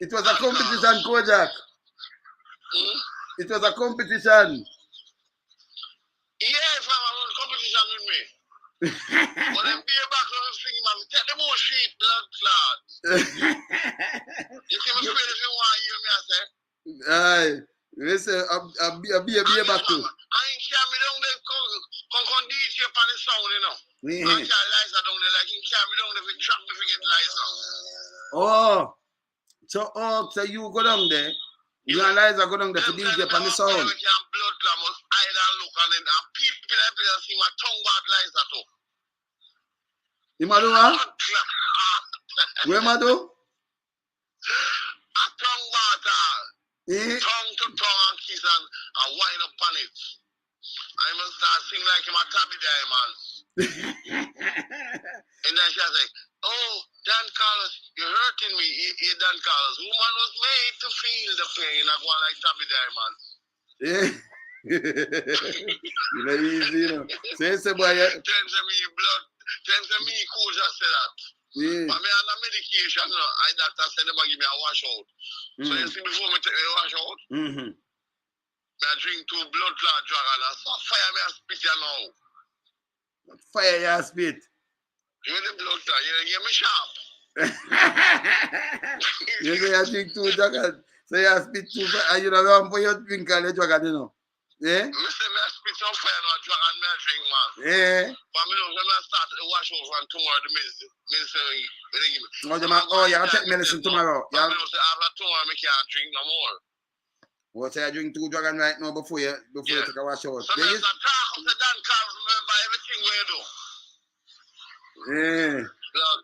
It was a competition, Kojak. It was a competition. Yeah, if I'm on competition with me. But then be back on the thing, man. Take the more sheep, blood clot. You see me afraid if you want to hear me, I say. Aye. Listen, I'll be back too. I ain't care me down there, come DJ upon the sound, you know. I can't Liza down there, like, you can't me down there if you trap me if you get Liza. Oh. So you go down there, you and Liza go down there for DJ upon the sound. Blood clot must either look and then people that play see my tongue bad Liza too. You ma do what? Where ma do? A tongue water. Tongue to tongue and kiss and wind up on it. I must start singing like him a tabby diamond. And then she say, oh, Dan Carlos, you're hurting me. Yeah, Dan Carlos. Woman was made to feel the pain. I go like tabby diamond. Yeah. You know, easy, you know. Say, boy, yeah. Tell me, cool, just say that. Yeah. But me on the medication, no, I doctor said they give me a washout. So you see, before me take the washout, I drink 2 blood clot drug and I saw fire me and spit you now. Fire your spit. You the blood clot, you hear me sharp. You say you drink 2 drug and so you spit 2 and you don't want for your drink and the drug, you know. Yeah? Me say me spit some fire and drug and me drink, man. Yeah. But me know when I start the washout from tomorrow, the medicine give me. Oh, you have to take medicine tomorrow. Yeah. Me know say after tomorrow I can't drink no more. What say I drink 2 dragon right now before you take a wash out? So there's a talk of the Dan Carlos, remember everything we do. Yeah. Blood.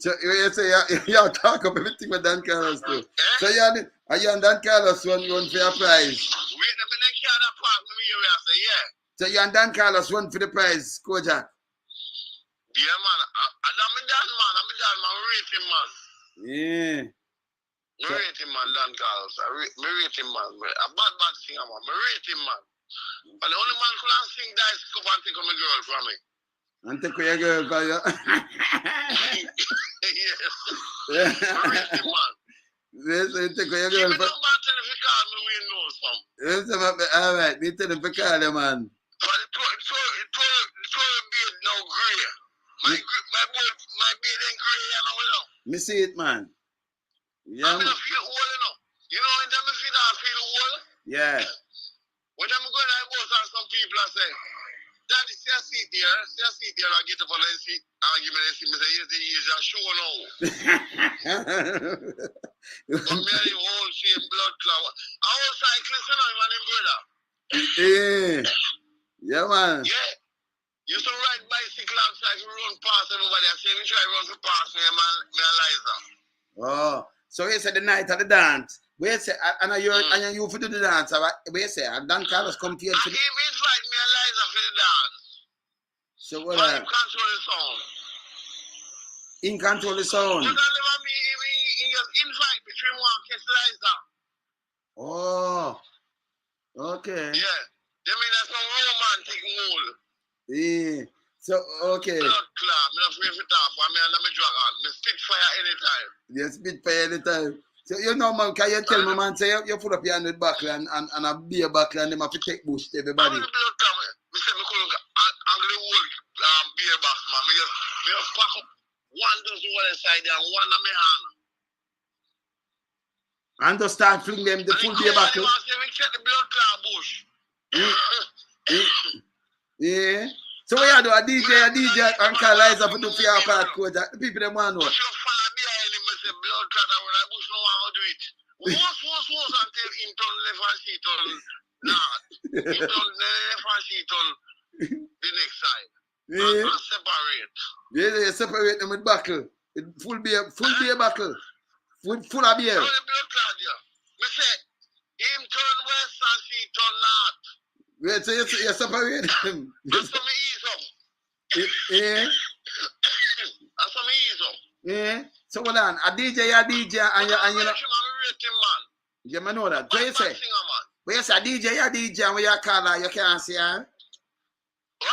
So you say you talk of everything with Dan Carlos too. So you and Dan Carlos run for your prize. Wait a minute, can't that part me here I say, yeah. So you and Dan Carlos run for the prize, Kojak. Yeah, man. I'm a Dan man, rate him, man. Yeah. Me rate him, man, Dan Carlos. Me rate him, man. A bad singer, man. Me rate him, man. But the only man could sing Dice Cup and take my girl from me. And take your girl for you. Yes. Me rate him, man. Yes, you take your Give girl me for... no man tell if you call me, we know, them. All right, me tell them to call them, man. But it beard now grey. My beard ain't grey, you know. Me see it, man. Yeah, I'm gonna feel old, you know. You know, when them feel old. yeah. When I'm going to go to some people, I say, Daddy, see a seat there. I get up on the seat. I'll give me the seat. I say, yes, the years are sure now. But me and him all same blood clot. I was cyclist, you know, him and him brother. Yeah. Yeah, man. Yeah. Used to ride bicycle outside, we run past everybody. I say, me try run to pass me and Liza. Oh, so you said the night of the dance. Where you say, and you for do the dance. Where you say, and Dan Carlos come to you. He invite me and Liza for the dance. So what? But control the sound. In control the sound. But I never me invite between one kiss Liza. Oh, okay. Yeah. They mean that's some romantic mood. Yeah. So okay. Blood clot. Me not afraid for that. For me and me drag on. Me spit fire anytime. You spit fire anytime. So you know, man, can you tell me, man, say you put up your hand with buckle and a beer buckle and them have to take bush to everybody. I'm the blood clot. Me say me couldn't angle the whole beer box, man. Me just pack up one dozen one inside there and one on my hand. And just start fling them the full beer buckle. We check the blood clot bush. Yeah. So what you do? A DJ and call Liza for do for your part code. The people them want to know. But you follow behind him and say blood clot and when I bush no one will do it. Once until him turn left and sheet on north. Him turn left and sheet on the next side. Yeah. And separate. Yeah, you separate them with buckle. With full beer buckle. Full of beer. So the blood clot there. Me say him turn west and she turn north. Wait, so you separate them. That's some ease up. Yeah. That's some ease up. Yeah. So hold on. A DJ and you know. You may know that. What you say? What you say? A DJ and when you call her, you can't see her. What?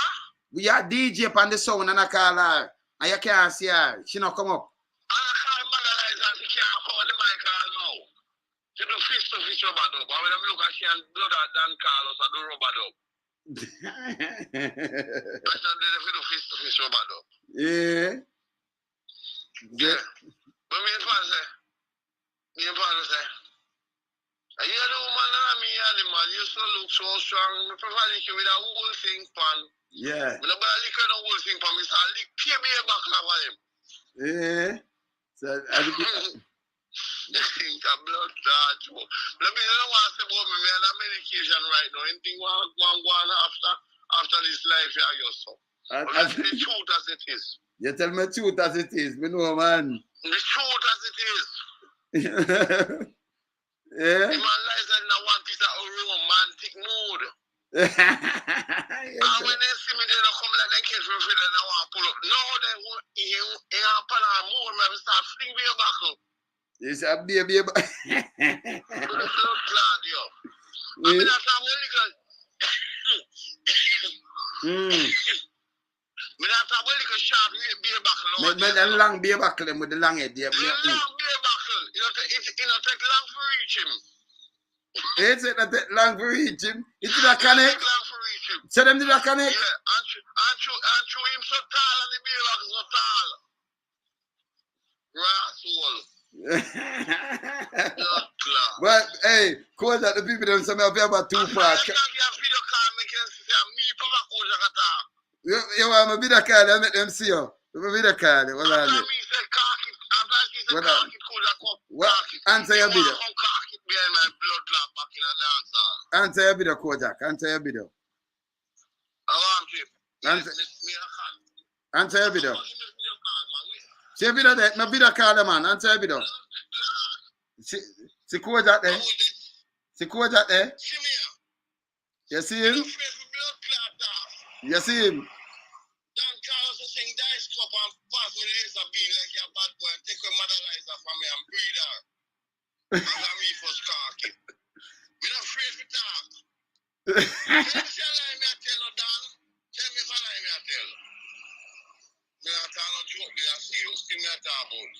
We are DJ on the sound and I call her. And you can't see her. She not come up. I call Mother Liza and she can't come on the mic now. She do fist to fist rubber dub. And when I look at she and blood at Dan Carlos, I do rubber dub. I said they do fist to fist rubber dub. Yeah. Yeah. But me and Father say, you the woman and me and the man, you still look so strong. I prefer lick you with a whole thing pan. Yeah. But I lick you the whole thing pan. I say, lick pay me back over him. Yeah. So They think a blood clot. Let me don't want to say about me and a medication right now. Anything one after this life here yourself. But the truth as it is. You tell me the truth as it is. Me know, man. The truth as it is. Yeah. The man lies in one piece of romantic mood. Yes, And when they see me, they don't come like they catch me feel like they want to pull up. No, they won't. He happen on more. I start fling me back up. it's a baby. With the blood clot, yo. I mean, that's how well because. Me not have well because sharp beer buckle. Me the long beer buckle with the long head. The long beer buckle. It don't take long for reach him. It's not that long for reach him. It did not connect. Take long for reach him. So them did not connect. Yeah, and through him so tall and the beer buckle so tall. Rascal. Blood clot. Well, hey, cause that the people them say me have about 2 parts. You want me be the card and make them see you. You be the card. What are you? What? Answer your video. Answer your video, Kojak. Answer your video. Answer your video. See your video there. My video card, man. Answer your video. See Kojak there. See Kojak there. You see him? You see him? Dan Carlos was saying dice cup and pass me the laser beam like you're a bad boy and take a Mother Liza from me and breed her. And me first cocky. Me not afraid to talk. Tell me I tell no Dan. Tell me if I lie me I tell. Me not talk no joke. Me not serious thing me I talk about.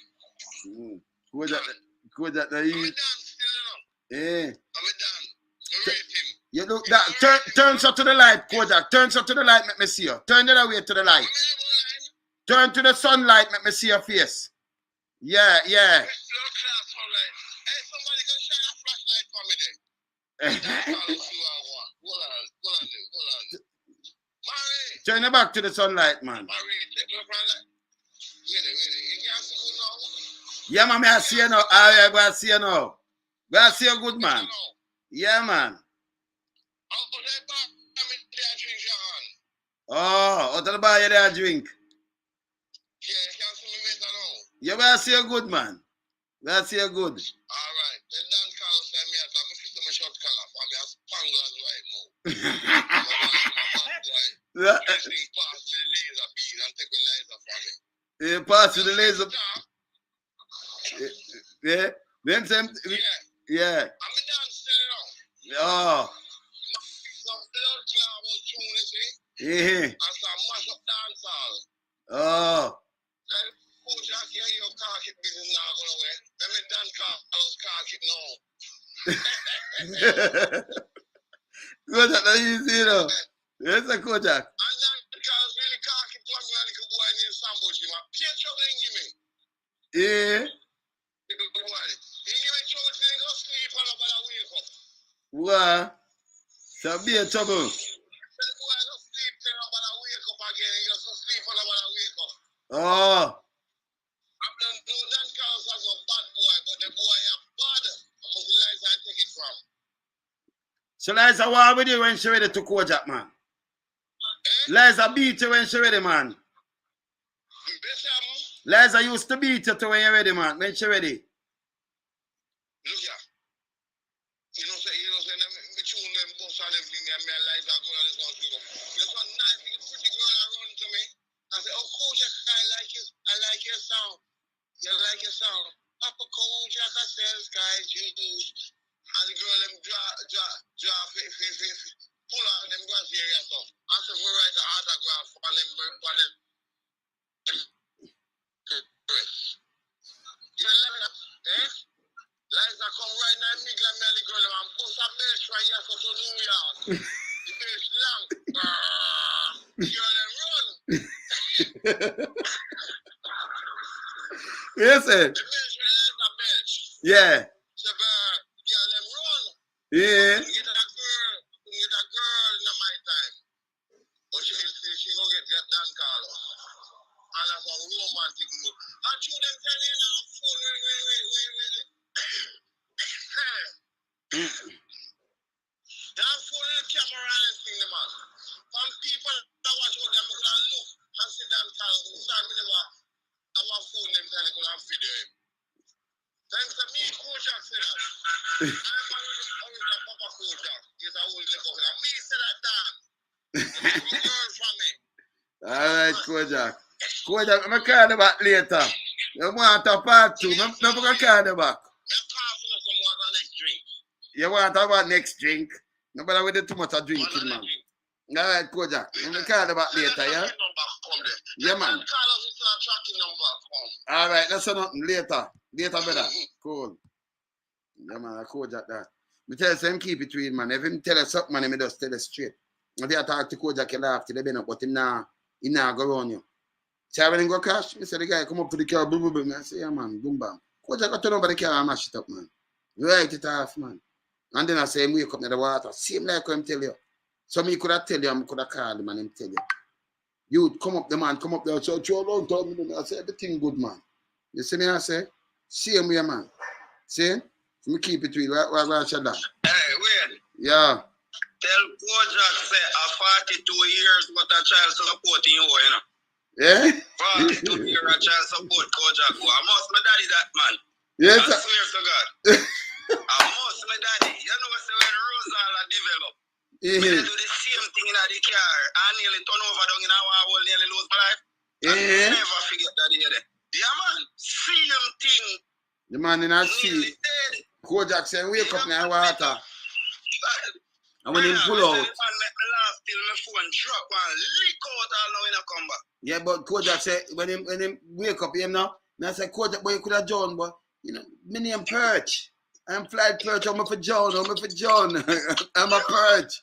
Kojak there. I'm a Dan still, you know. Yeah. I'm a Dan. You look that turn so to the light, Kojak. Turn so to the light, let me see you. Turn the other way to the light. Turn to the sunlight, let me see your face. Yeah. Hey, somebody can shine a flashlight for me there. Hold on. Mary. Turn it back to the sunlight, man. Mary, take my flashlight. You can't see good now. Yeah, man, I see you now. I go see you now. Go see you good, man. Yeah, man. Oh, out of the bar you there drink. Yeah, you can't see me better now. Yeah, we see you good, man. We see you good. Alright, then Dan Carlos said me at me fit my short collar for me as Panglas right now. This thing pass me the laser beam and take the laser from me. Yeah, pass you the laser. Yeah. Them same. Yeah. I'm a dance still now. Oh. Some blood clot was tune, you see. Yeah. And some mash up dance hall. Oh. Then Coach Jack, you hear your car kit business now going away. Let me Dan Carlos car kit now. Kojak, that you see now. Yes, a Kojak. And Dan Carlos really car kit to me like a boy named Sambo. He pay trouble and give me. Yeah. He give me trouble till he go sleep and nobody wake up. What? So be a trouble. The boy go sleep till nobody wake up again. He goes to sleep and nobody wake up. Oh. I don't know Dan Carlos as a bad boy, but the boy is bad. I'm going to realize I take it from. So Liza, what with you when she ready to Kojak, man? Liza beat you when she ready, man. Liza used to beat you to when you ready, man. When she ready. Look here. You know, me tune them bus and everything, and me and Liza go on this one to go. There's one nice little pretty girl that run to me. I say, oh, Kojak, I like your sound. You like your sound. Papa Kojak, I says, guys, you do. And the girl, them draw, pull out them grass area stuff. I said, we write an autograph on them dress. You know, eh? Liza come right now, me and me and the girl, and bust a belt from here to New York. The belt long. The girl, them run. Yes, sir. The belt from Liza belt. Yeah. So, girl, them run. Yeah. You get a girl in my time. But she go get Dan Carlos. And that's a romantic move. And you them tell you now, phone, wait. Don't phone the camera and thing, man. Some people that watch what them could have look and see Dan Carlos. Sorry, me never have a phone them tell you could have video him. Thanks to me, Coach Jack said that. I'm a Papa Coach Jack. He's a old level. Me said that, Dan. You learn from me. All right, Kojak. Kojak, I'm going to call you back later. You want a part 2? I'm going to call you back. You want to about next drink? Nobody with too much of drinking, man. All right, Kojak. I'm going to call you back later, yeah? Yeah, man. All right, that's nothing. Later, brother. Cool. Yeah, man, I Kojak that. Me tell you something, keep it real, man. If him tell us something, man, he just tell us straight. If you talk to Kojak, you laugh till they been up, but him nah go around you. See when he go crash? Me say the guy come up to the car, boom, boom, boom. I say, yeah, man, boom, bam. Kojak got turn over the car and mash it up, man. Right it off, man. And then I say, him wake up in the water. Same like him tell you. So me could have tell you, I could have called him and him tell you. You come up the man, come up there. So you long time, I say, everything good, man. You see me, I say, same way, man. See? So me keep it real. Why should that? Hey, wait. Yeah. Tell Kojak say a 42 years but a child supporting you, you know. Yeah? 42 years a child support Kojak. I must my daddy that, man. Yes, I swear to God. I must my daddy. You know what when Rosala develop. Yeah. We do the same thing in the car. I nearly turn over down in our whole nearly lose my life. Yeah. I never forget that day. Yeah, man. Same thing. The man in a Nearly sea. dead. Kojak say, wake up in the water. And when he pull out. Man, make me laugh till my phone drop and leak out all now when I come back. Yeah, but Kojak say, when him wake up him now, I say, Kojak, boy, you could have joined, but, you know, my name Perch. I'm flight perch, I'm for John, I'm for John. I'm a perch.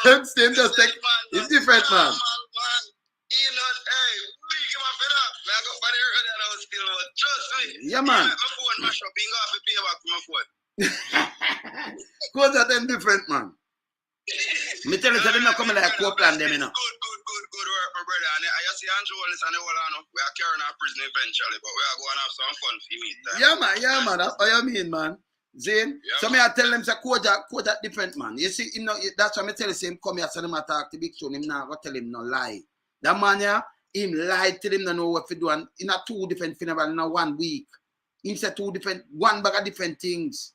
I'm still just like, it's different, man. Yeah, man. Cause of them different, man. Me tell you, they're not coming like Copeland, them, you know. Good work, my brother. And I see Andrew Wallace and the whole on. We are carrying our prison eventually, but we are going to have some fun for me. Yeah, man. That's what you mean, man. Zane, yeah, so me I tell them say Kojak different, man. You see, you know, that's why I tell him come here, send him attack the big show. Him now go tell him no lie. That man here, him lied to him, no know what to do, and in a two different funeral in a 1 week. Him said two different, one bag of different things.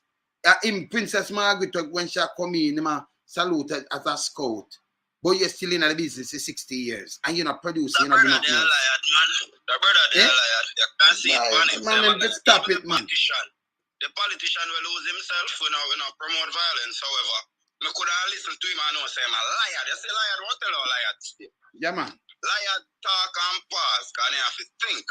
Him Princess Margaret when she come in, him saluted as a scout. But you're still in the business for 60 years, and you're not producing. You're not doing nothing else. The brother, they are liar. You can't see it, man. Just stop it, man. The politician will lose himself when I promote violence. However, I could have listened to him and know say I'm a liar. They say liar, what tell a liar today? Yeah, man. Liar talk and pause, because they have to think.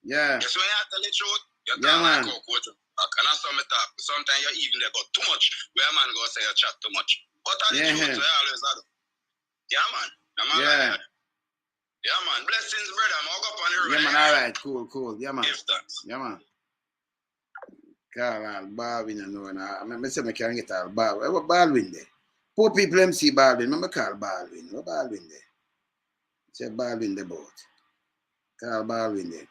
Yeah. Yes, when you have to tell the truth, you talk like a coach. And that's how I talk. Sometimes you even there got too much, where a man go say you chat too much. But the truth, I always have. Yeah, man. I'm a liar. Yeah, man. Blessings, brother. I'm all up on the road. Yeah, man. All right. Cool. Yeah, man. Give thanks. Yeah, man. Carl Baldwin, and I say I can't get all Baldwin. What Baldwin there? Poor people MC Baldwin. Remember Carl Baldwin? What Baldwin there? Say Baldwin the boat. Carl Baldwin there.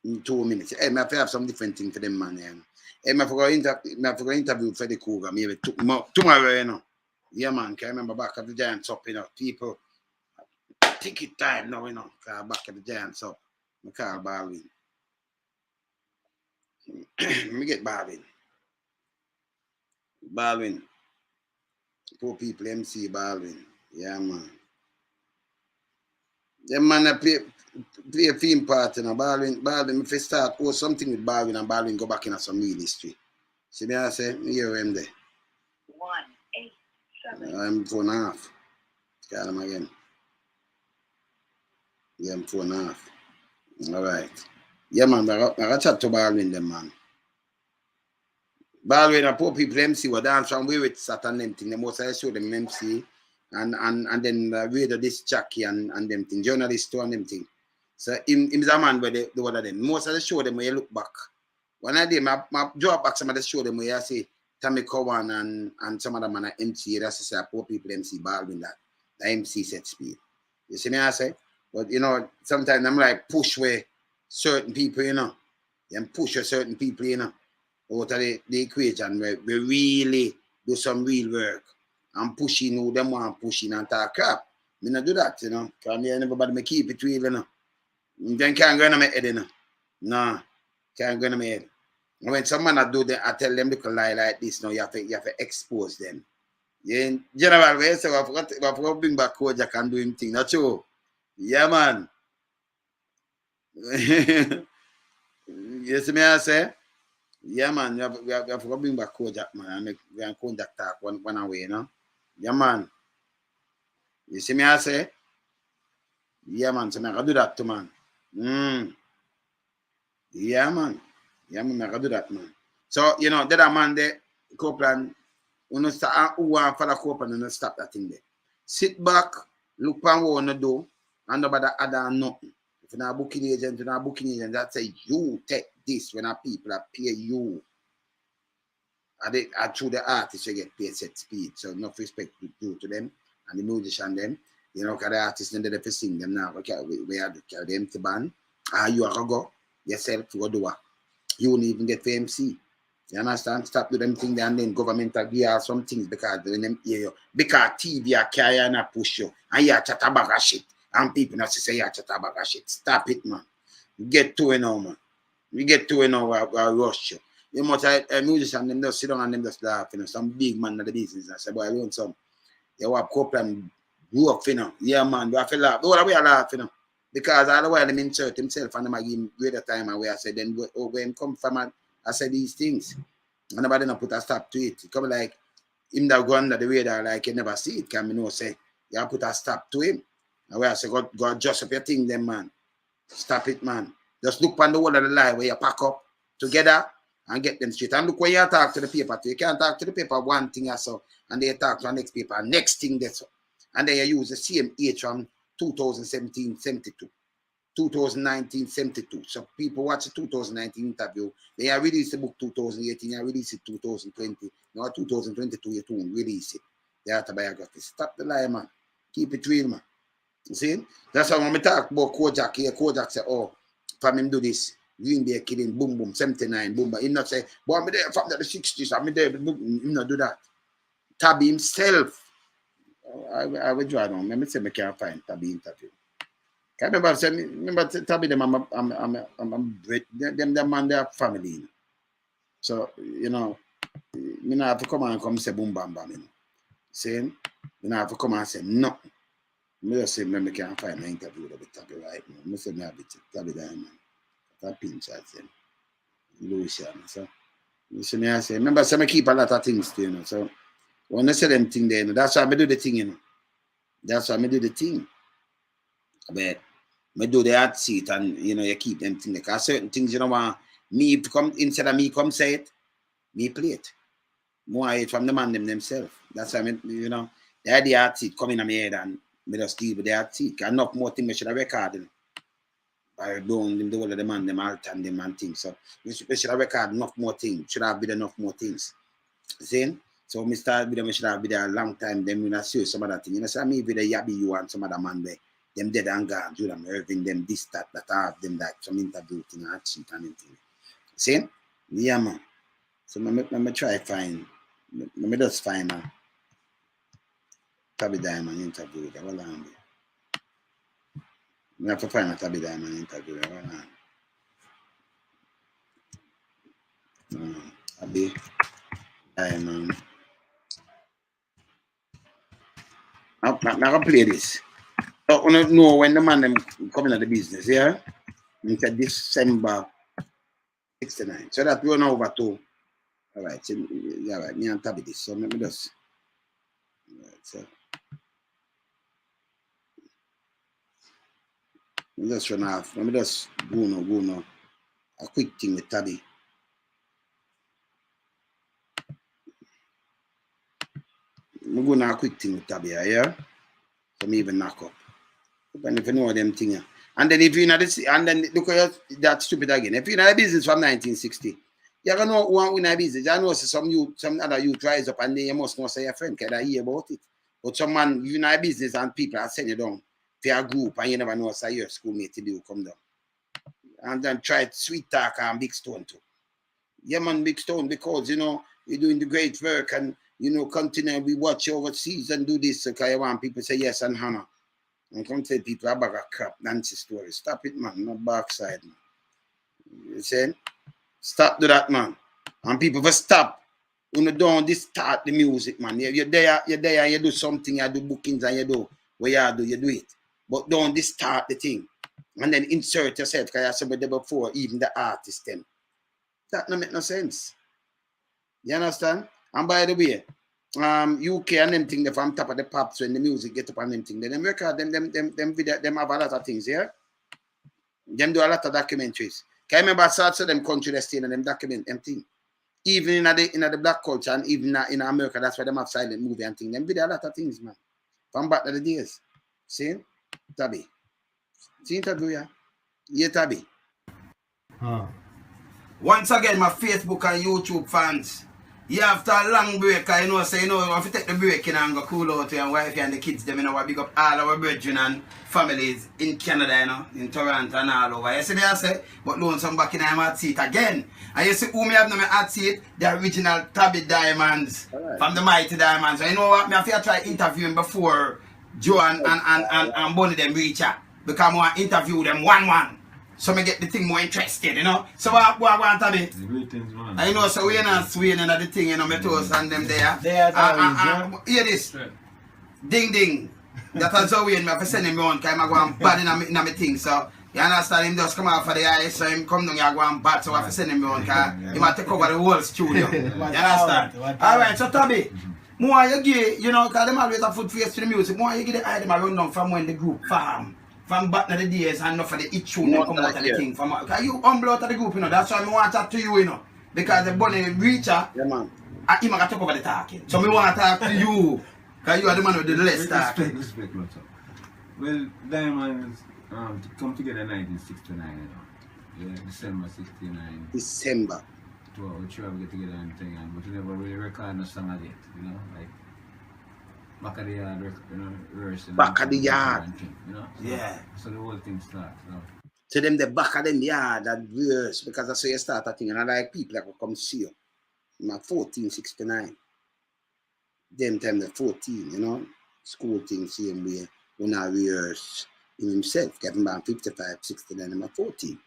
In 2 minutes. Hey, I have some different thing for them, man. Hey, I forgot interview for the Cougar. Maybe tomorrow, you know. Yeah, man. Can I remember back at the Giants up, you know. People, ticket time now, you know. Back at the Giants up. Carl Baldwin. Let me get Baldwin. Baldwin. Poor people, MC Baldwin. Yeah, man. Them man play a film part, you know. Baldwin, if you start something with Baldwin and Baldwin go back in some real history. See me, I say, me hear him there. 187. I'm 4.5. Call him again. Yeah, I'm 4.5. All right. Yeah, man, I got chat to Baldwin, them, man. Baldwin and poor people MC were dance from way with Saturn them thing. The most I show them MC and then radio this Jackie and them thing, journalist too and them thing. So him is a man where the one of them. Most of the show them where you look back. When I did my drop back some of the show them where I say Tommy Cowan and some of them man MC, that's to say poor people MC Baldwin that. The MC set speed. You see me I say? But you know, sometimes I'm like push where certain people, you know. And push a certain people, you know. Out of the equation where we really do some real work and pushing who them want pushing and talk crap. Me not do that, you know. Because me everybody me keep it real, you know. Then can't go in my head, you know. No, can't go in my head. And when someone do that, I tell them to lie like this, now you have to expose them. Yeah, in general way, so I forgot to bring back Kojak and do him thing. Not true. Yeah, man. You see me I say? Yeah, man, we have to bring back Kojak, man, and we can contact talk one away, you know? Yeah, man. You see me, I say? Yeah, man, so I can do that too, man. Yeah, man. Yeah, man, I can do that, man. So, you know, that man there, Copeland, who want to follow Copeland and stop that thing there. Sit back, look at what you want to do, and nobody add on nothing. If you're not a booking agent, that say you take this when our people are pay you. I through the artists you get paid set speed. So enough respect due to them and the musician them. You know, because the artists need to sing them now. We have to carry them to band. You are going to go yourself to go do it. You won't even get for MC. You understand? Stop do them things and then government will give you some things because when them hear you. Because TV are carry and push you. And you chat about that shit. And people not say you chat about that shit. Stop it, man. You get to it now, man. We get to it now, I rush you. You must have a musician, them just sit down and them just laugh, you know, some big man in the business. I say, boy, I want some. You have Copeland grew up, you know. Yeah, man, we have to laugh. All the way I laugh, you know. Because all the while them insert himself and them I give him greater time and where I said, then where him come from, and I said these things. And nobody not put a stop to it. It come like him that go under the radar like you never see it, can me know say, you have put a stop to him. And where I say, go adjust up your thing, then, man. Stop it, man. Just look on the whole of the lie where you pack up together and get them straight. And look when you talk to the paper, you can't talk to the paper one thing or so, and they talk to the next paper, next thing that's so. And then you use the same age from 2017, 72. 2019, 72. So people watch the 2019 interview. They are released the book 2018, they release it 2020. Now 2022, you too release it. The autobiography. Stop the lie, man. Keep it real, man. You see? That's why when we talk about Kojak here, Kojak say, oh, from him do this, Green Bay killing, boom, boom, 79, boom, but he not say, boy, I'm there from the 60s, I'm there, he not do that. Tabby himself, I will draw down. Let me say, I can't find Tabby interview. I remember Tabby them, them man, their family. So, you know, you know, have to come and come say boom, bam, bam, you know. Saying, you know, have to come and say, no. I just say, I can't find an interview with Tabby right now. I say, I have Tabby Diamond. That pinch, I say, Louisiana. So, you see me, I say, remember, I keep a lot of things, you know. So, when I say them thing there, you know, that's why I do the thing, you know. That's why I do the thing. But I do the hard seat and, you know, you keep them things. Because certain things, you know, me to come, instead of me come say it, me play it. More it from the man themselves. That's why, you know, they had the hard seat coming on my head and I just deal with the hard seat. Enough more things I should have recorded. By doing them, the whole of the man, them altern them and things. So we should have recorded enough more things. Should have been enough more things. See? So we start with them, we should have been there a long time. Then we not see some other things. You know, so me with the Yabby you and some other man there. Them dead and gone, do them Irving, them this, that have them that some interview thing and shit and anything. See? Yeah, man. So me try find, me just find a Tabby Diamond interview there. Hold on. I have to find a Tabby Diamond interview there. Hold on. Tabby Diamond. I'm going to play this. So, I don't know when the man them coming to the business, yeah? Into December 69. So that we run over to. All right, so, yeah, right, me and Tabby this. So let me just. All right, so. Let me just run off. Let me just go now. A quick thing with Tabby. I'm going to a quick thing with Tabby, yeah? So me even knock up. And if you know them things. And then if you're not this, and then look at that stupid again. If you're in a business from 1960, you're gonna know one win a business. I know some other youth rise up and they must know say your friend can hear about it. But some man you're in a business and people are sending you down for a group and you never know say your schoolmate to do come down. And then try Sweet Talk and Big Stone too. Yeah man, Big Stone, because you know you're doing the great work and you know continue we watch overseas and do this because you want people to say yes and honor. And come tell people about a crap Nancy story. Stop it, man. Not backside, man. You saying? Stop do that, man. And people will stop. When you don't start the music, man. You're there, and you do something, you do bookings and you do what you do it. But don't start the thing. And then insert yourself because you said there before, even the artist them. That don't make no sense. You understand? And by the way, UK and them thing they from top of the pops when the music get up and them thing. Then them record them video, them have a lot of things, yeah? Them do a lot of documentaries. Can I remember sorts of them country they stay in them document them thing. Even in the black culture and even in America, that's why them have silent movie and thing. Them video a lot of things, man. From back to the days. See? Tabby. See interview, yeah? Yeah, Tabby. Once again, my Facebook and YouTube fans. Yeah, after a long break, I know, say, you know, we have to take the break you know, and go cool out with your wife and the kids, them, you know, we big up all our brethren and families in Canada, you know, in Toronto and all over. You see me, I say, but loan some back in my hot seat again. And you see who me have in my hot seat? The original Tabby Diamonds from the Mighty Diamonds. So you know what, me have to try interviewing before Joe and Bonnie them reach out. Because I want to interview them one-one. So me get the thing more interested, you know. So what want to be? Greetings, man. I know, so we're not swaying in the thing, you know, my toes and them there. Hear this. Right. Ding ding. That's how we have to send him around, because I'm going bad in my thing. So you understand, him just come out for the eyes, so him come down here going bad, so I have to send him around, because he might take over the whole studio. You understand? Alright, so Tabby, more you give, you know, because them always have foot face to the music, more you give the item around down from when the group farm. From back in the days and not for the itch tune that come out of the thing. Because you humble out of the group, you know. That's why I want to talk to you, you know. Because the bunny reacher, Yeah, man. him got to talk over the talking. So me want to talk to you. Because you are the man with the less talking. Respect, no, sir. Well, Diamonds come together in 1969, you know. Yeah, December 69. December. We try to get together and thing, but we never really record no song of it, you know, like back of the yard, you know, rehearsing. Back of the yard. And thing, you know. So, Yeah. So the whole thing starts, you know. To them, the back of them yard, that verse, because that's how you start a thing, and I like people that will come see you. In 1469. Them time the 14, you know, school thing same way. When I rehearse in himself, getting back 55, 69, and 14.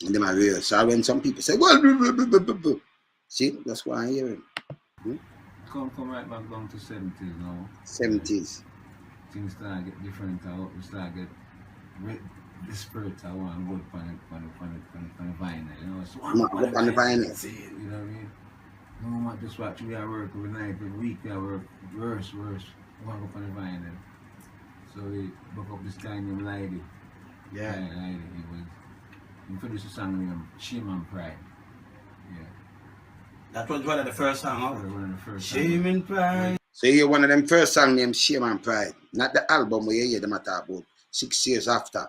And then I rehearse. So when some people say, well, see, that's why I hear him. Come right back down to 70s now. 70s. Things start get different. We start get the spirit I want to go on the vinyl, you know. So I'm not up on the vinyl. You know what I mean? No, I'm just watching me at work every night, every week I work worse. I want to go on the vinyl. So we book up this guy named Lady. Yeah. Lady. He produced a song named Shame and Pride. Yeah. That was one of the first songs, huh? One of the first Shame and Pride. So you hear one of them first songs named Shame and Pride. Not the album where you hear them talk about 6 years after.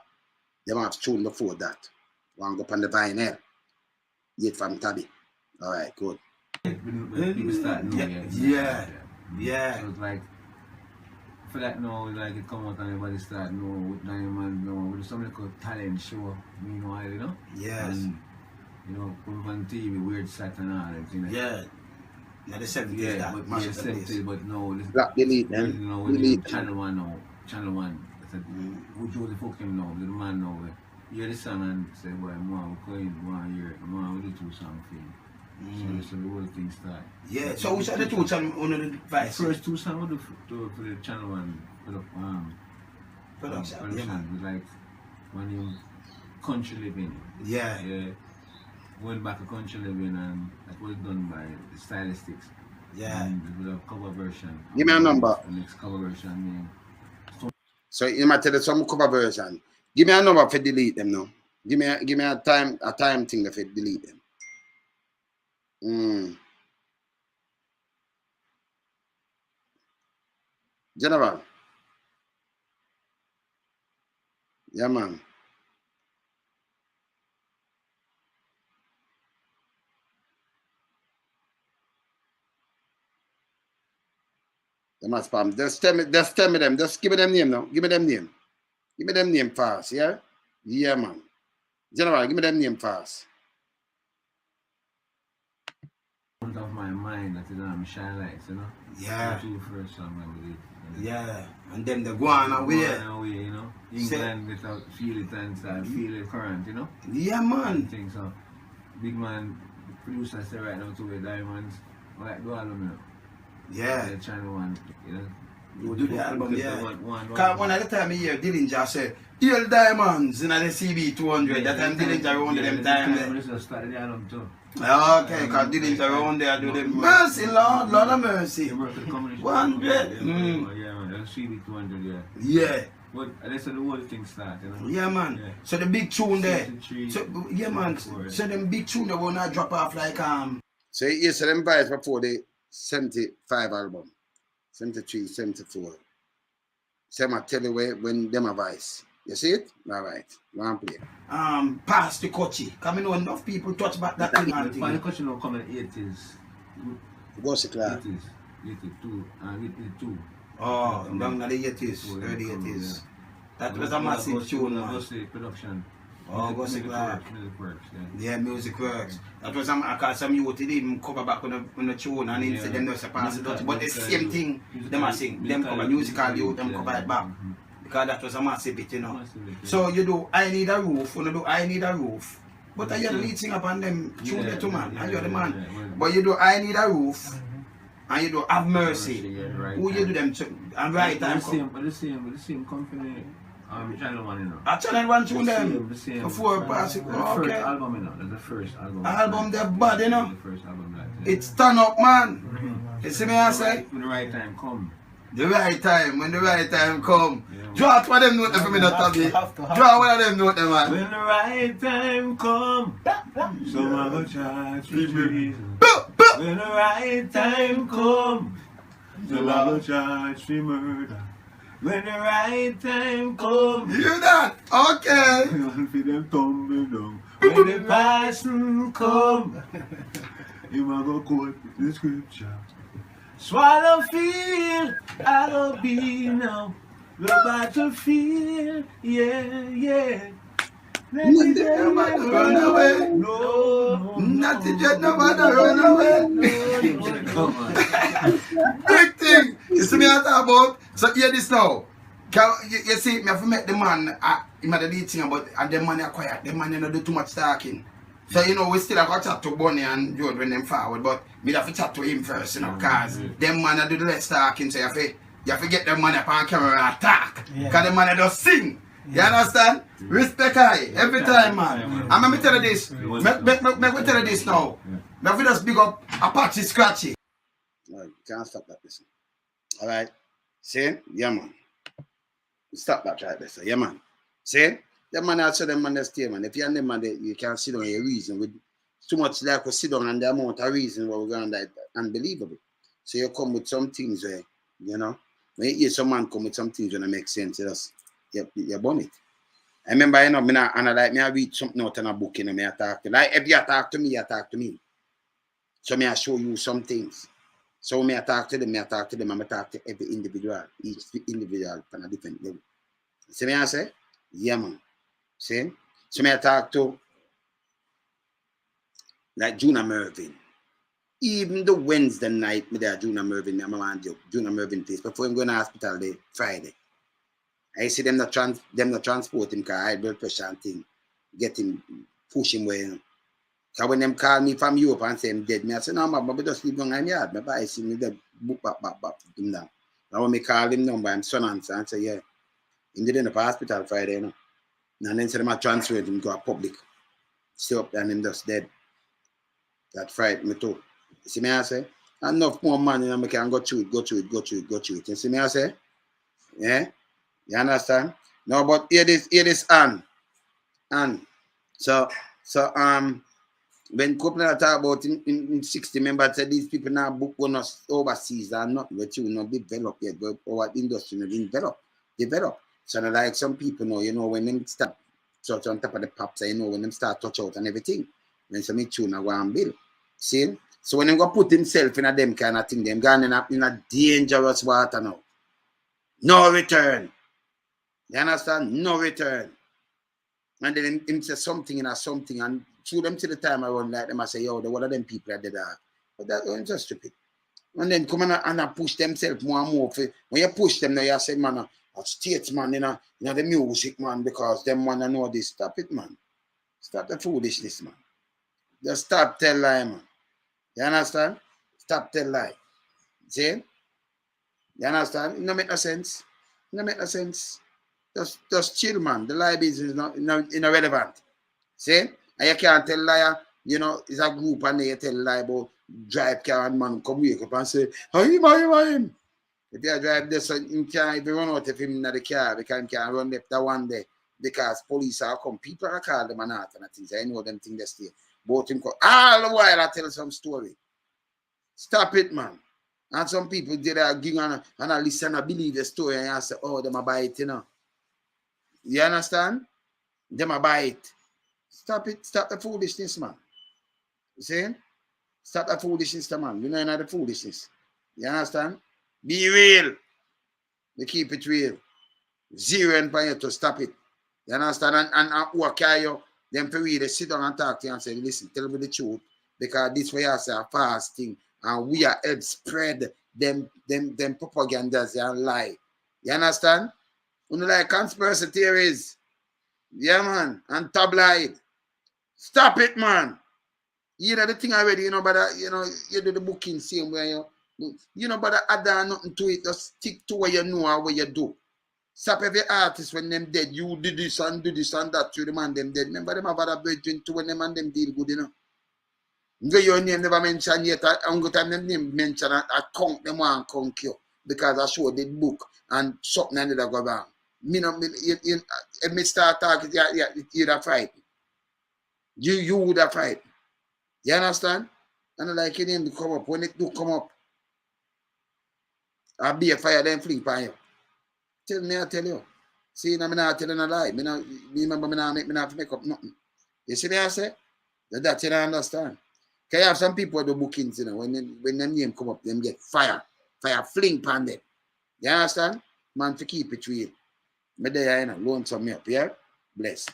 They have tune before that. One go up on the vinyl. Yet from Tabby. Alright, good. People start knowing. Yeah. So it's like, for that now, like it come out and everybody start knowing with Diamond, with something called talent show, meanwhile, you know? Yes. And, you know, put up on TV, Weird Sat and all that, you know? Yeah. Now the 70s, yeah, that. but the 70s, but no, this, Black delete them. you know, with Channel 1 now, Channel 1, I said, who Joseph fucking now, the man now, hear the song and say, boy, I'm going to hear it, I'm going to do 2 songs for you. So the whole thing started. Yeah, so which are the 2 songs on the device? The first 2 songs we do for the Channel 1 production. With like one named Country Living. Yeah. Went back to Country Living and that was done by the Stylistics. Yeah. And with a cover version. Give me a number. The next cover version name. So you might tell us some cover version. Give me a number for delete them now. Give me a time thing for delete them. General. Yeah, man. They must spam. Just tell me them. Just give me them name now. Give me them name. Give me them name fast, yeah? Yeah, man. General, give me them name fast. Out of my mind that is Shine Lights, you know? Yeah. The 2 first songs I believe. Yeah. And then the go on away. You know? England without feel it and start feel it current, you know? Yeah, man. Things so big man producer say right now to with Diamonds. Like do album, you know? Yeah. The Channel 1, you know? You do the album, yeah. Because one of the time I hear Dillinger say, Heal Diamonds in the CB 200. That time Dillinger around them time. I just started the album too. Okay, because Dillinger around there do the mercy, Lord of mercy. 100. Yeah, man, that's CB 200, yeah. Yeah. But that's how the whole thing started, you know? Yeah, man. Yeah. So the big tune there. So, yeah, man. So them big tune they will not drop off like So you said them vibes before the 75 album. 73, 74. So I tell you when them a vice. You see it? Alright. Go and play. Past the Kochi. Because I know enough people touch back that thing. The Kochi now come in the 80s. What's the class? 80s. 82. 82. Oh, down in the 80s. Early 80s. That was a massive tune, man. Production. Oh, Music Works, yeah. Yeah, Music Works. That was some youth didn't even cover back on the tune and he said them just pass it out. But the same thing, them are saying, them cover musical youth, them cover it back. Because that was a massive bit, you know. So you do I Need a Roof, you do I Need a Roof. But you're the lead singer upon them tune there too, man. And you're the man. But you do I Need a Roof and you do Have Mercy. Who you do them to and right time. The same company. Channel 1, you know. Channel 1 tune them. The same. Before passing. The first album, you know. That's the first album. Album they're bad, you know. The first album that. It's turn up, man. You see me I say? When the right time come. The right time, when the right time come. Yeah, draw one of them note for me not to be. Draw one of them note, man. When the right time come, some other charge for treason. When the right time come, some other charge for murder. When the right time come, you hear that? Okay. One for them tumble down. When the passion come, you might go quote the scripture. Swallow field, I'll be now. The battlefield, yeah. Not to get nobody run away. No. Not to get nobody run away. Come on. Big thing. You see me I talk about? So hear this now. You see, me have to make the man, him had the lead thing about, and the man are quiet. The man don't do too much talking. So, you know, we still have to chat to Bonnie and George when them forward, but we have to chat to him first, you know, because them man do the less talking, so you have to get them man up on camera and talk. Because the man just sing. You understand? Respect high, every time, man. And let me tell you this, let me tell you this now. Now, we just big up Apache Scratchy. No, you can't stop that, listen. Alright? See? Yeah, man. Stop that right there, so yeah, man. See? Them man also them man that stay, man. If you're on them man, you can't sit down your reason with too much like we sit down and the amount of reason what we're going to like unbelievable. So you come with some things where, you know, when you hear some man come with some things when it makes sense, you burn it. I remember, you know, I read something out in a book, you know, I talk to, like if you talk to me, you talk to me. So I show you some things. So when I talk to them, and I talk to every individual, each individual on a different level. See me I say? Yeah, man. See? So I talk to like Juna Mervin. Even the Wednesday night, me there Juna Mervin, I'm around Juna Mervin place. Before I'm going to hospital the Friday. I see them not transport him because high blood pressure and thing. Get him, push him where, you know. So when them call me from Europe and say I'm dead, me I say, no, man, but just leave down in my yard. But I see me dead, book back, him down. Now when me call him number, I'm son and say, yeah, he didn't in the hospital Friday, you know. And then say them I transferred him to a public. Stay up there and him just dead. That frightened me too. You see me I say? Enough more money, you know, I can go through it. You see me I say? Yeah? You understand? No, but hear this, and so, when Copeland talk about in 60 members, said these people now book on us overseas are not what you not developed yet, but our industry not develop. So like some people know, you know, when them start touch on top of the pops, you know, when them start touch out and everything, when some tune go and build. See? So when them go put himself in a them kind of thing, them gone in a dangerous water now. No return. You understand? No return. And then him say something and something, and through them till the time I run like them, I say, yo, the one of them people that did that. But that was just stupid. And then come on and push themselves more and more. When you push them, now you say, man, a statesman, you know, the music, man, because them want to know this. Stop it, man. Stop the foolishness, man. Just stop tell lie, man. You understand? Stop tell lie. See? You understand? It don't make no sense. It don't make no sense. Just chill, man. The lie business is not irrelevant. See? And you can't tell liar, you know, it's a group and they tell lie about drive car and man come wake up and say, him. If you drive this, you can't even run out of him in the car because he can't run left that one day because police are come. People are call them and that and things. I know them things they stay. Both him come all the while I tell some story. Stop it, man. And some people did a give and I listen and believe the story and I say, oh, them a buy it, you know. You understand? Them a buy it. Stop it. Stop the foolishness, man. You see? Stop the foolishness, man. You know the foolishness. You understand? Be real. We keep it real. Zero and for you to stop it. You understand? And who carry you, them for real, they sit down and talk to you and say, listen, tell me the truth. Because this way I say a fast thing. And we are help spread them propagandas and lie. You understand? You know, like conspiracy theories. Yeah, man. And tabloid. Stop it, man. You know the thing already, you know, but you know, you do the booking same way, you know, but add nothing to it. Just stick to what you know and what you do. Stop every artist when them dead. You do this and that to the man them dead. Remember them have a bridging to when them and them deal good, you know. Your name never mentioned yet. I'm going to them name mention and count them and conk you. because I showed the book and something and that go wrong. If me start talking, you'd have fight. You would have fight. You understand? And I like it him to come up. When it do come up, I'll be a fire then fling by you. Tell me, I tell you. See, I'm not telling a lie. Remember, me not make up nothing. You see me, I say? That you don't understand. Can you have some people do bookings, you know, when them name come up, them get fire fling pan them. You understand? Man, to keep it real. Me there, you know, loan some me up, yeah? Bless.